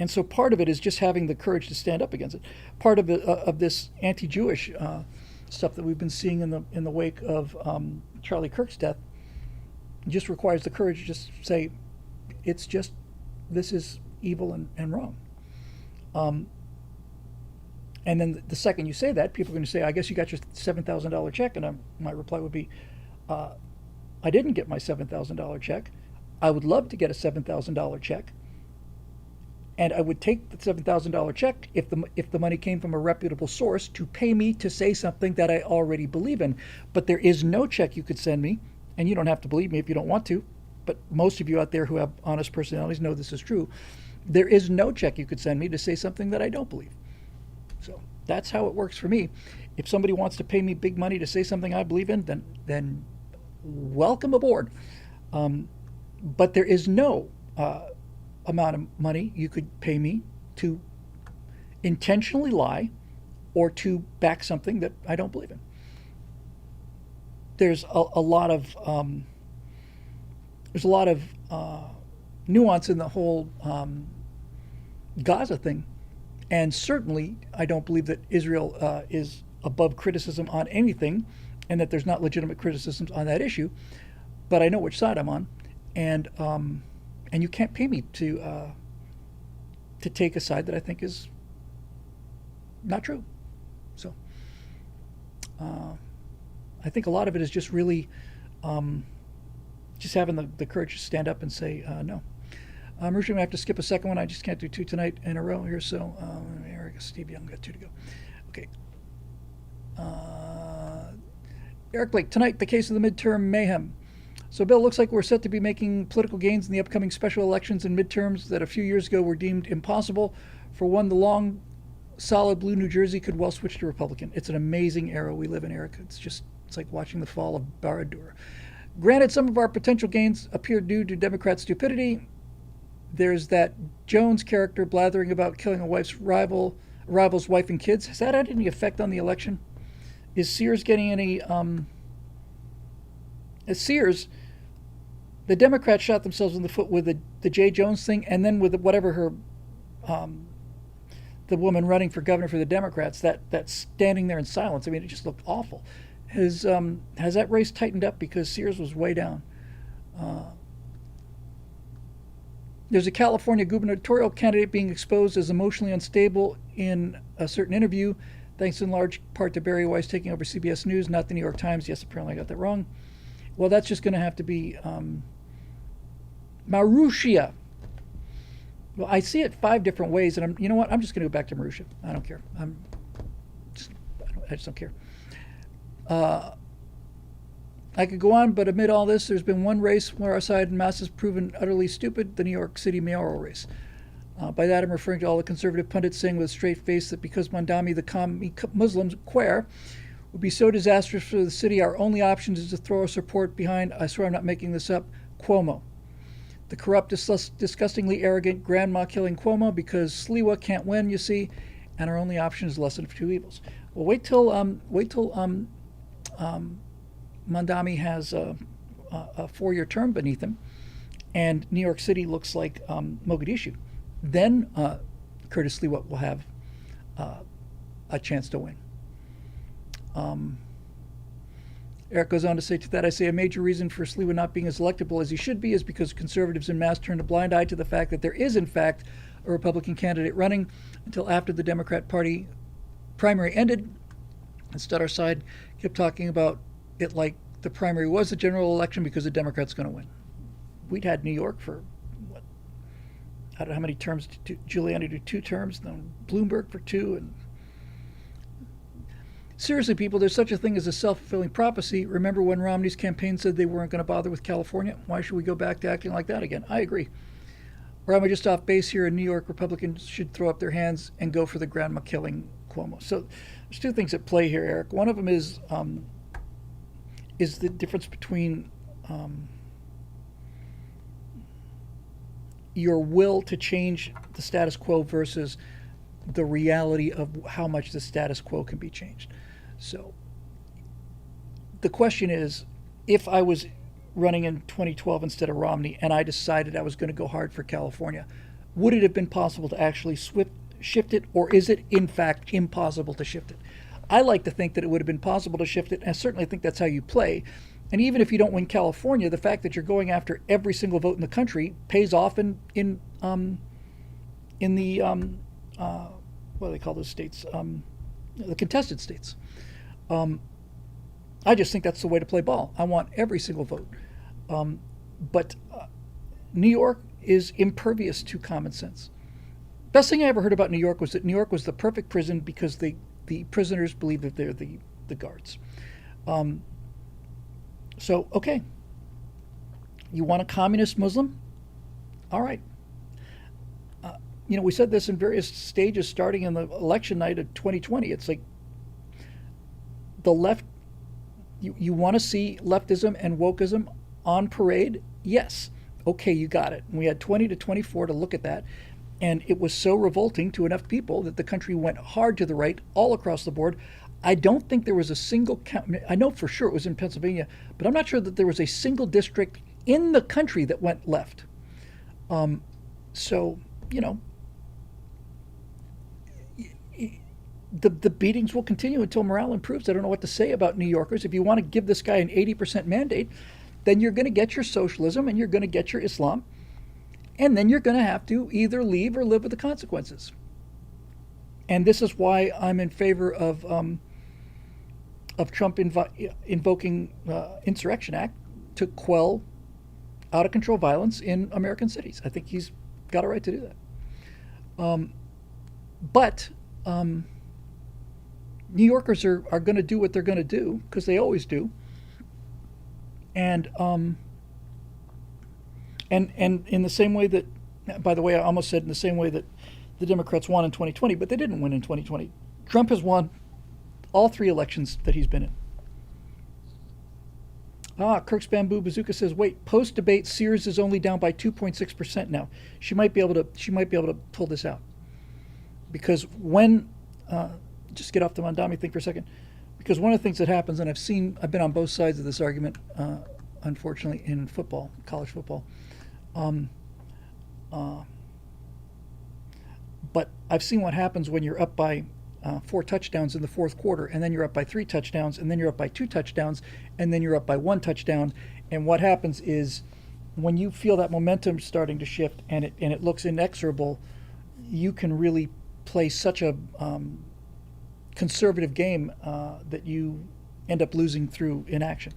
so part of it is just having the courage to stand up against it. Part of it, of this anti-Jewish stuff that we've been seeing in the wake of Charlie Kirk's death just requires the courage to just say, this is evil and wrong. And then the second you say that, people are going to say, I guess you got your $7,000 check. And my reply would be, I didn't get my $7,000 check. I would love to get a $7,000 check. And I would take the $7,000 check if the money came from a reputable source to pay me to say something that I already believe in. But there is no check you could send me, and you don't have to believe me if you don't want to, but most of you out there who have honest personalities know this is true. There is no check you could send me to say something that I don't believe. So that's how it works for me. If somebody wants to pay me big money to say something I believe in, then welcome aboard. But there is no amount of money you could pay me to intentionally lie or to back something that I don't believe in. There's a lot of nuance in the whole Gaza thing, and certainly I don't believe that Israel is above criticism on anything, and that there's not legitimate criticisms on that issue. But I know which side I'm on, and you can't pay me to take a side that I think is not true. So I think a lot of it is just really just having the courage to stand up and say no. We're going to have to skip a second one. I just can't do two tonight in a row here. So Eric, Steve Young, got two to go. Okay. Eric Blake, tonight, the case of the midterm mayhem. So, Bill, looks like we're set to be making political gains in the upcoming special elections and midterms that a few years ago were deemed impossible. For one, the long, solid blue New Jersey could well switch to Republican. It's an amazing era we live in, Eric. It's like watching the fall of Barad-dûr. Granted, some of our potential gains appear due to Democrat stupidity. There's that Jones character blathering about killing a rival's wife and kids. Has that had any effect on the election? Is Sears getting any? As Sears, the Democrats shot themselves in the foot with the Jay Jones thing, and then with whatever her, the woman running for governor for the Democrats, that standing there in silence. I mean, it just looked awful. Has that race tightened up because Sears was way down? There's a California gubernatorial candidate being exposed as emotionally unstable in a certain interview, thanks in large part to Barry Weiss taking over CBS News, not the New York Times. Yes, apparently I got that wrong. Well, that's just going to have to be Marussia. Well, I see it 5 different ways, and you know what? I'm just going to go back to Marussia. I don't care. I just don't care. I could go on, but amid all this, there's been one race where our side in mass has proven utterly stupid, the New York City mayoral race. By that, I'm referring to all the conservative pundits saying with a straight face that because Mondami, the commie Muslims, queer, would be so disastrous for the city, our only option is to throw our support behind, I swear I'm not making this up, Cuomo. The corrupt, disgustingly arrogant, grandma-killing Cuomo, because Sliwa can't win, you see, and our only option is lesser of two evils. Well, wait till Mondami has a 4-year term beneath him, and New York City looks like Mogadishu. Then Curtis Sliwa will have a chance to win. Eric goes on to say, to that I say a major reason for Sliwa not being as electable as he should be is because conservatives en masse turned a blind eye to the fact that there is, in fact, a Republican candidate running until after the Democrat Party primary ended. Instead, our side kept talking about it like the primary was the general election because the Democrat's going to win. We'd had New York for, what, I don't know how many terms, Giuliani did 2 terms, then Bloomberg for 2, and seriously, people, there's such a thing as a self-fulfilling prophecy. Remember when Romney's campaign said they weren't going to bother with California? Why should we go back to acting like that again? I agree. Or am I just off base here? In New York, Republicans should throw up their hands and go for the grandma-killing Cuomo. So there's 2 things at play here, Eric. One of them is the difference between your will to change the status quo versus the reality of how much the status quo can be changed. So the question is, if I was running in 2012 instead of Romney and I decided I was going to go hard for California, would it have been possible to actually shift it, or is it in fact impossible to shift it? I like to think that it would have been possible to shift it, and I certainly think that's how you play. And even if you don't win California, the fact that you're going after every single vote in the country pays off in the what do they call those states? The contested states. I just think that's the way to play ball. I want every single vote. But New York is impervious to common sense. Best thing I ever heard about New York was that New York was the perfect prison because the prisoners believe that they're the guards. So, okay. You want a communist Muslim? All right. We said this in various stages starting in the election night of 2020. It's like the left, you want to see leftism and wokeism on parade? Yes. Okay, you got it. And we had 20 to 24 to look at that. And it was so revolting to enough people that the country went hard to the right all across the board. I don't think there was a single, I know for sure it was in Pennsylvania, but I'm not sure that there was a single district in the country that went left. So, the beatings will continue until morale improves. I don't know what to say about New Yorkers. If you want to give this guy an 80% mandate, then you're going to get your socialism and you're going to get your Islam. And then you're going to have to either leave or live with the consequences. And this is why I'm in favor of Trump invoking Insurrection Act to quell out of control violence in American cities. I think he's got a right to do that. But New Yorkers are going to do what they're going to do because they always do. And in the same way that, by the way, I almost said in the same way that the Democrats won in 2020, but they didn't win in 2020. Trump has won all 3 elections that he's been in. Kirk's Bamboo Bazooka says, wait, post-debate Sears is only down by 2.6% now. She might be able to pull this out. Because when just get off the Mondami thing for a second, because one of the things that happens, and I've been on both sides of this argument, unfortunately, in football, college football. But I've seen what happens when you're up by 4 touchdowns in the fourth quarter, and then you're up by 3 touchdowns, and then you're up by 2 touchdowns, and then you're up by 1 touchdown. And what happens is when you feel that momentum starting to shift and it looks inexorable, you can really play such a conservative game that you end up losing through inaction.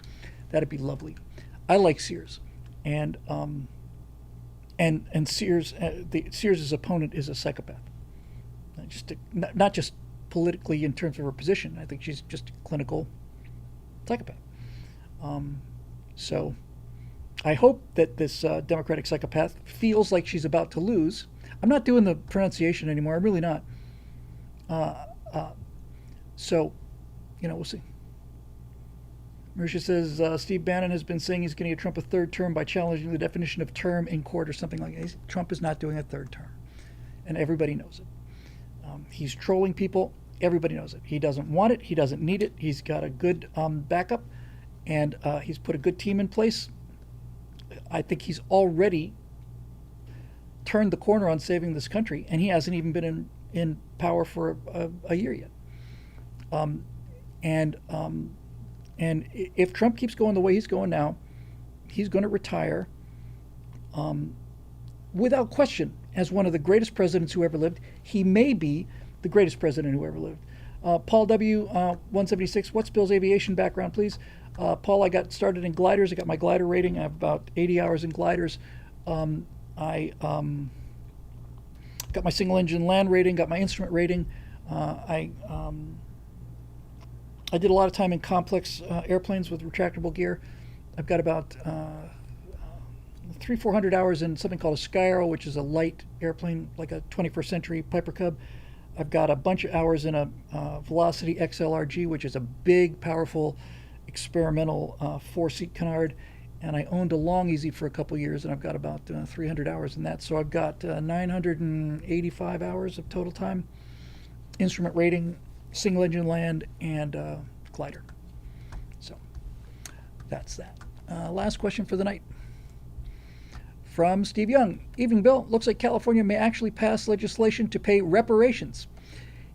That'd be lovely. I like Sears, and Sears, Sears' opponent is a psychopath. Not just politically in terms of her position. I think she's just a clinical psychopath. So I hope that this Democratic psychopath feels like she's about to lose. I'm not doing the pronunciation anymore. I'm really not. So, we'll see. Marisha says, Steve Bannon has been saying he's going to get Trump a 3rd term by challenging the definition of term in court or something like that. Trump is not doing a 3rd term. And everybody knows it. He's trolling people. Everybody knows it. He doesn't want it. He doesn't need it. He's got a good backup. And he's put a good team in place. I think he's already turned the corner on saving this country. And he hasn't even been in power for a year yet. And if Trump keeps going the way he's going now, he's going to retire without question as one of the greatest presidents who ever lived. He may be the greatest president who ever lived. Paul W. 176, what's Bill's aviation background, please? Paul, I got started in gliders. I got my glider rating. I have about 80 hours in gliders. I got my single engine land rating, got my instrument rating. I did a lot of time in complex airplanes with retractable gear. I've got about 300-400 hours in something called a Skyarrow, which is a light airplane, like a 21st century Piper Cub. I've got a bunch of hours in a Velocity XLRG, which is a big, powerful, experimental 4-seat canard. And I owned a Long Easy for a couple years, and I've got about 300 hours in that. So I've got 985 hours of total time, instrument rating, single engine land, and glider. So that's that. Last question for the night from Steve Young. Evening, Bill. Looks like California may actually pass legislation to pay reparations.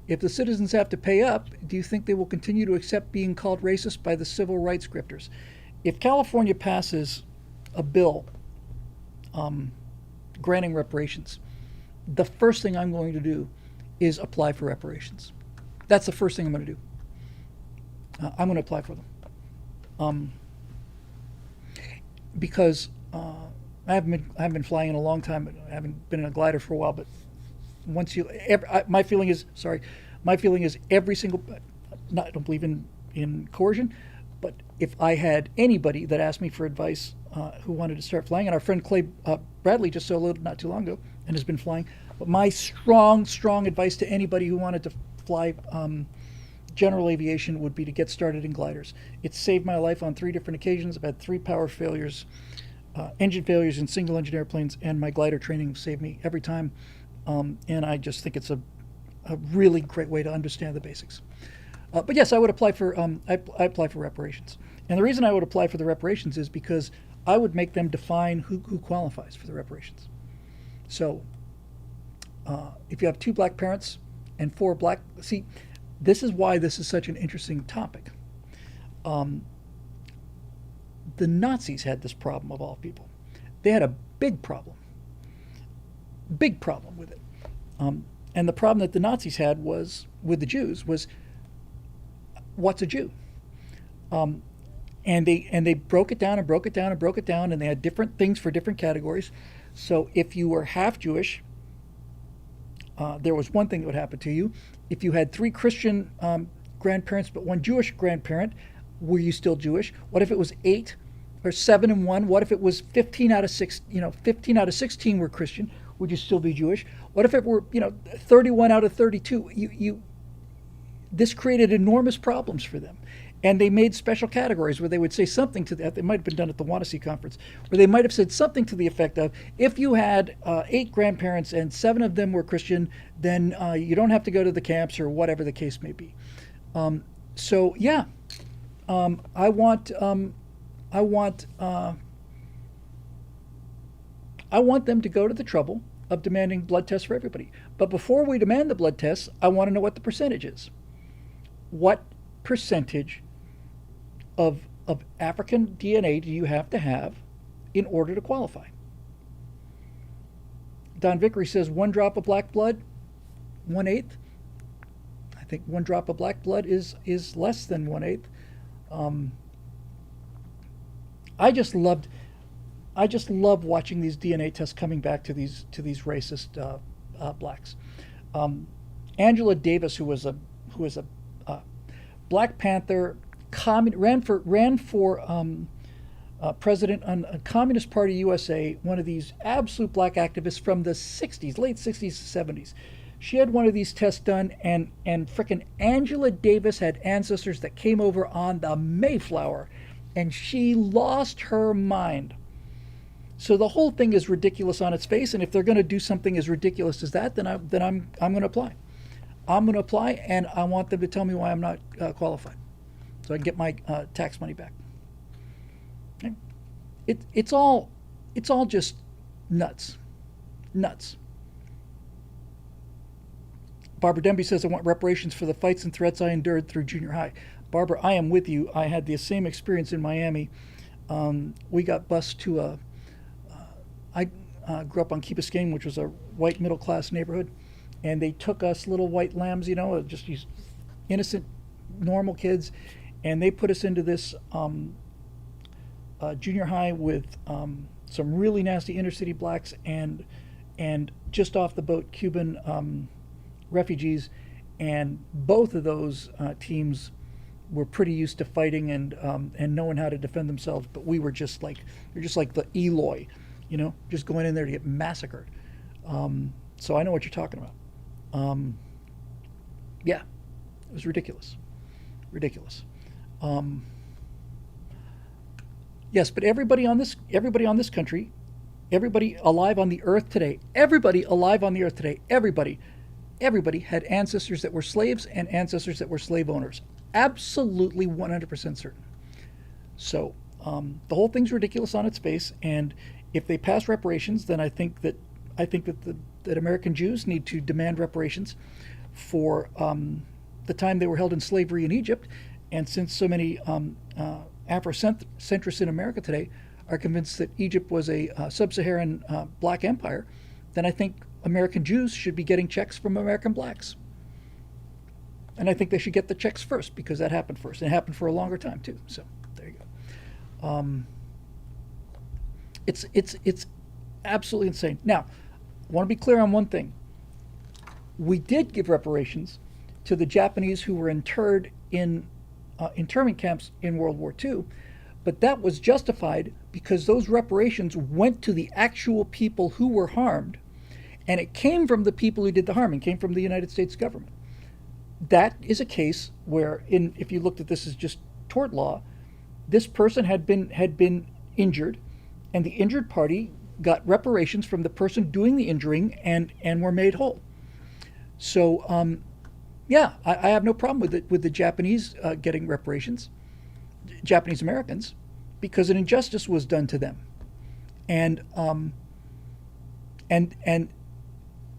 If the citizens have to pay up, do you think they will continue to accept being called racist by the civil rights grifters? If California passes a bill granting reparations, the first thing I'm going to do is apply for reparations. That's the first thing I'm going to do. I'm going to apply for them. Because I haven't been flying in a long time. I haven't been in a glider for a while. But my feeling is every single. I don't believe in coercion, but if I had anybody that asked me for advice who wanted to start flying, and our friend Clay Bradley just soloed not too long ago and has been flying, but my strong advice to anybody who wanted to fly general aviation would be to get started in gliders. It's saved my life on 3 different occasions. I've had 3 power failures, engine failures in single engine airplanes, and my glider training saved me every time. And I just think it's a really great way to understand the basics. But yes, I would apply for I apply for reparations. And the reason I would apply for the reparations is because I would make them define who qualifies for the reparations. So if you have 2 black parents and 4 black, see, this is why this is such an interesting topic. The Nazis had this problem of all people. They had a big problem with it. And the problem that the Nazis had was with the Jews was, what's a Jew? and they broke it down and broke it down and broke it down, and they had different things for different categories. So if you were half Jewish, there was one thing that would happen to you. If you had three Christian grandparents but one Jewish grandparent, were you still Jewish? What if it was 8 or 7 and 1? What if it was 15 out of 6? 15 out of 16 were Christian. Would you still be Jewish? What if it were 31 out of 32? This created enormous problems for them. And they made special categories where they would say something to that. They might have been done at the Wannsee Conference, where they might have said something to the effect of, if you had 8 grandparents and 7 of them were Christian, then you don't have to go to the camps, or whatever the case may be. So yeah, I want them to go to the trouble of demanding blood tests for everybody. But before we demand the blood tests, I want to know what the percentage is. What percentage of African DNA do you have to have in order to qualify? Don Vickery says 1 drop of black blood, 1/8. I think 1 drop of black blood is less than 1/8. I just love watching these DNA tests coming back to these racist blacks. Angela Davis, who was a Black Panther, ran for president on a Communist Party USA, one of these absolute black activists from the 60s, late 60s, 70s. She had one of these tests done, and frickin' Angela Davis had ancestors that came over on the Mayflower, and she lost her mind. So the whole thing is ridiculous on its face, and if they're going to do something as ridiculous as that, then I'm going to apply. I'm going to apply, and I want them to tell me why I'm not qualified, so I can get my tax money back. Okay? It's all just nuts. Barbara Denby says, I want reparations for the fights and threats I endured through junior high. Barbara, I am with you. I had the same experience in Miami. We got bused to I grew up on Key Biscayne, which was a white middle-class neighborhood, and they took us little white lambs, just these innocent, normal kids, and they put us into this junior high with some really nasty inner-city blacks and just off the boat Cuban refugees, and both of those teams were pretty used to fighting and knowing how to defend themselves, but we were just like the Eloy, just going in there to get massacred. So I know what you're talking about. Yeah, it was ridiculous. Yes, but everybody on this country, everybody alive on the earth today, everybody had ancestors that were slaves and ancestors that were slave owners. Absolutely 100% certain. So the whole thing's ridiculous on its face, and if they pass reparations, then I think that American Jews need to demand reparations for the time they were held in slavery in Egypt. And since so many Afrocentrists in America today are convinced that Egypt was a sub-Saharan black empire, then I think American Jews should be getting checks from American blacks. And I think they should get the checks first, because that happened first. And it happened for a longer time too. So there you go. It's absolutely insane. Now, I want to be clear on one thing. We did give reparations to the Japanese who were interred in internment camps in World War II, but that was justified because those reparations went to the actual people who were harmed, and it came from the people who did the harming, came from the United States government. That is a case where, if you looked at this as just tort law, this person had been injured, and the injured party got reparations from the person doing the injuring and were made whole. So yeah, I have no problem with the Japanese getting reparations, Japanese Americans, because an injustice was done to them, and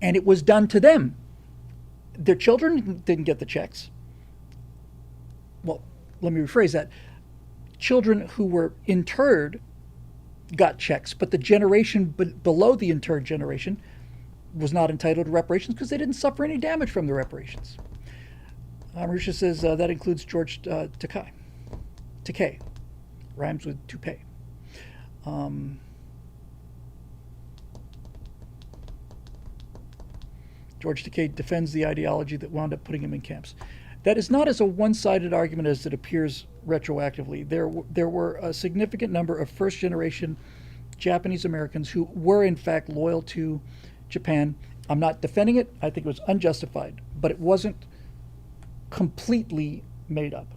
it was done to them. Their children didn't get the checks. Well, let me rephrase that. Children who were interred got checks, but the generation below the interred generation was not entitled to reparations because they didn't suffer any damage from the reparations. Marisha says that includes George Takei. rhymes with toupee. George Takei defends the ideology that wound up putting him in camps. That is not as a one-sided argument as it appears retroactively. There were a significant number of first-generation Japanese Americans who were in fact loyal to Japan. I'm not defending it. I think it was unjustified, but it wasn't completely made up.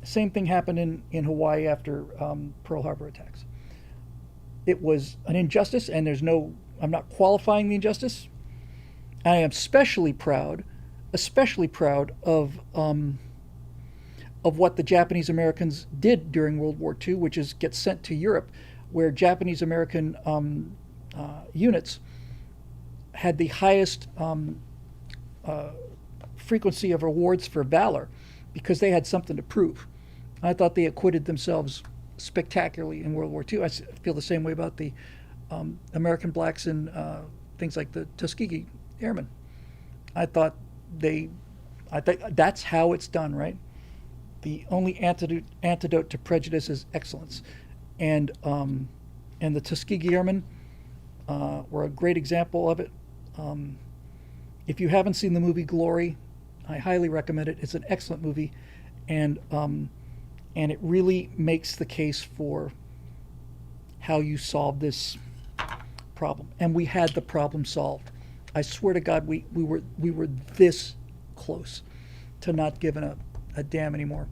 Same thing happened in Hawaii after Pearl Harbor attacks. It was an injustice, and I'm not qualifying the injustice. I am especially proud of what the Japanese Americans did during World War II, which is get sent to Europe, where Japanese American units had the highest frequency of awards for valor because they had something to prove. I thought they acquitted themselves spectacularly in World War II. I feel the same way about the American blacks in things like the Tuskegee Airmen. I think that's how it's done, right? The only antidote to prejudice is excellence, and the Tuskegee Airmen were a great example of it. If you haven't seen the movie Glory, I highly recommend it. It's an excellent movie, and it really makes the case for how you solve this problem. And we had the problem solved. I swear to God, we were this close to not giving a damn anymore.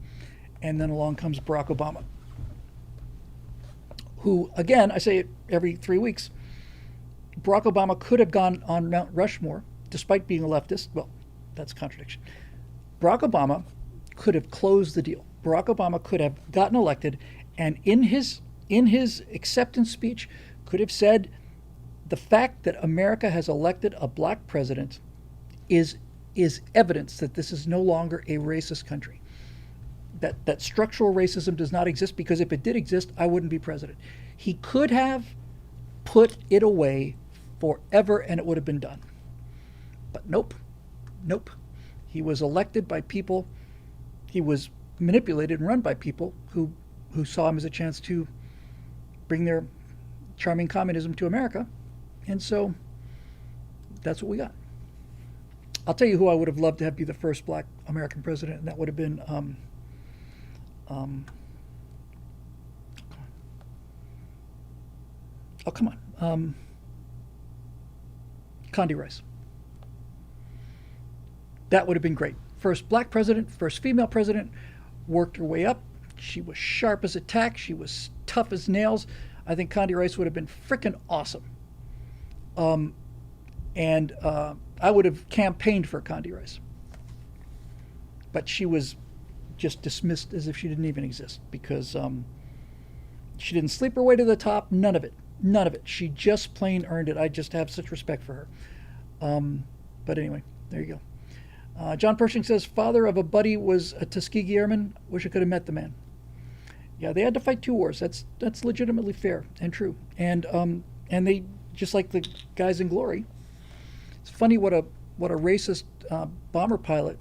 And then along comes Barack Obama, who, again, I say it every 3 weeks, Barack Obama could have gone on Mount Rushmore, despite being a leftist. Well, that's a contradiction. Barack Obama could have closed the deal. Barack Obama could have gotten elected, and in his acceptance speech could have said, the fact that America has elected a black president is evidence that this is no longer a racist country. That structural racism does not exist, because if it did exist, I wouldn't be president. He could have put it away forever and it would have been done. But nope. He was elected by people. He was manipulated and run by people who saw him as a chance to bring their charming communism to America. And so that's what we got. I'll tell you who I would have loved to have be the first black American president, and that would have been Condi Rice. That would have been great. First black president, first female president, worked her way up. She was sharp as a tack. She was tough as nails. I think Condi Rice would have been frickin' awesome. I would have campaigned for Condi Rice. But she was just dismissed as if she didn't even exist, because she didn't sleep her way to the top. None of it. She just plain earned it. I just have such respect for her. But anyway, there you go. John Pershing says, father of a buddy was a Tuskegee Airman. Wish I could have met the man. Yeah, they had to fight 2 wars. That's legitimately fair and true. And they, just like the guys in Glory, it's funny what a racist bomber pilot,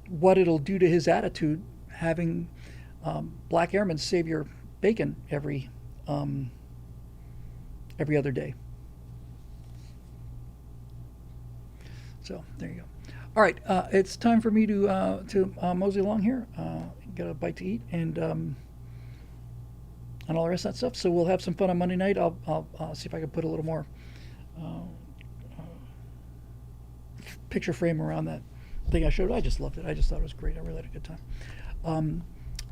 what it'll do to his attitude, having black airmen save your bacon every other day. So there you go. All right, it's time for me to mosey along here, get a bite to eat, and all the rest of that stuff. So we'll have some fun on Monday night. I'll see if I can put a little more picture frame around that thing I showed. I just loved it. I just thought it was great. I really had a good time.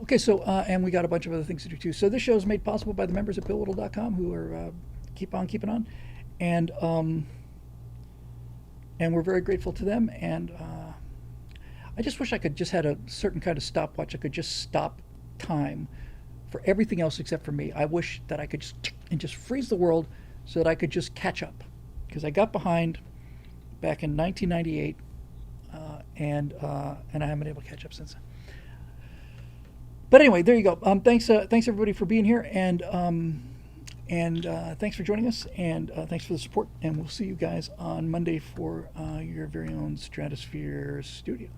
Okay, so and we got a bunch of other things to do too. So this show is made possible by the members at BillWhittle.com, who are keep on keeping on, and we're very grateful to them. And I just wish I could just had a certain kind of stopwatch. I could just stop time for everything else except for me. I wish that I could just freeze the world so that I could just catch up, because I got behind back in 1998, and I haven't been able to catch up since then. But anyway, there you go. Thanks everybody for being here, and thanks for joining us, and thanks for the support. And we'll see you guys on Monday for your very own Stratosphere Studio.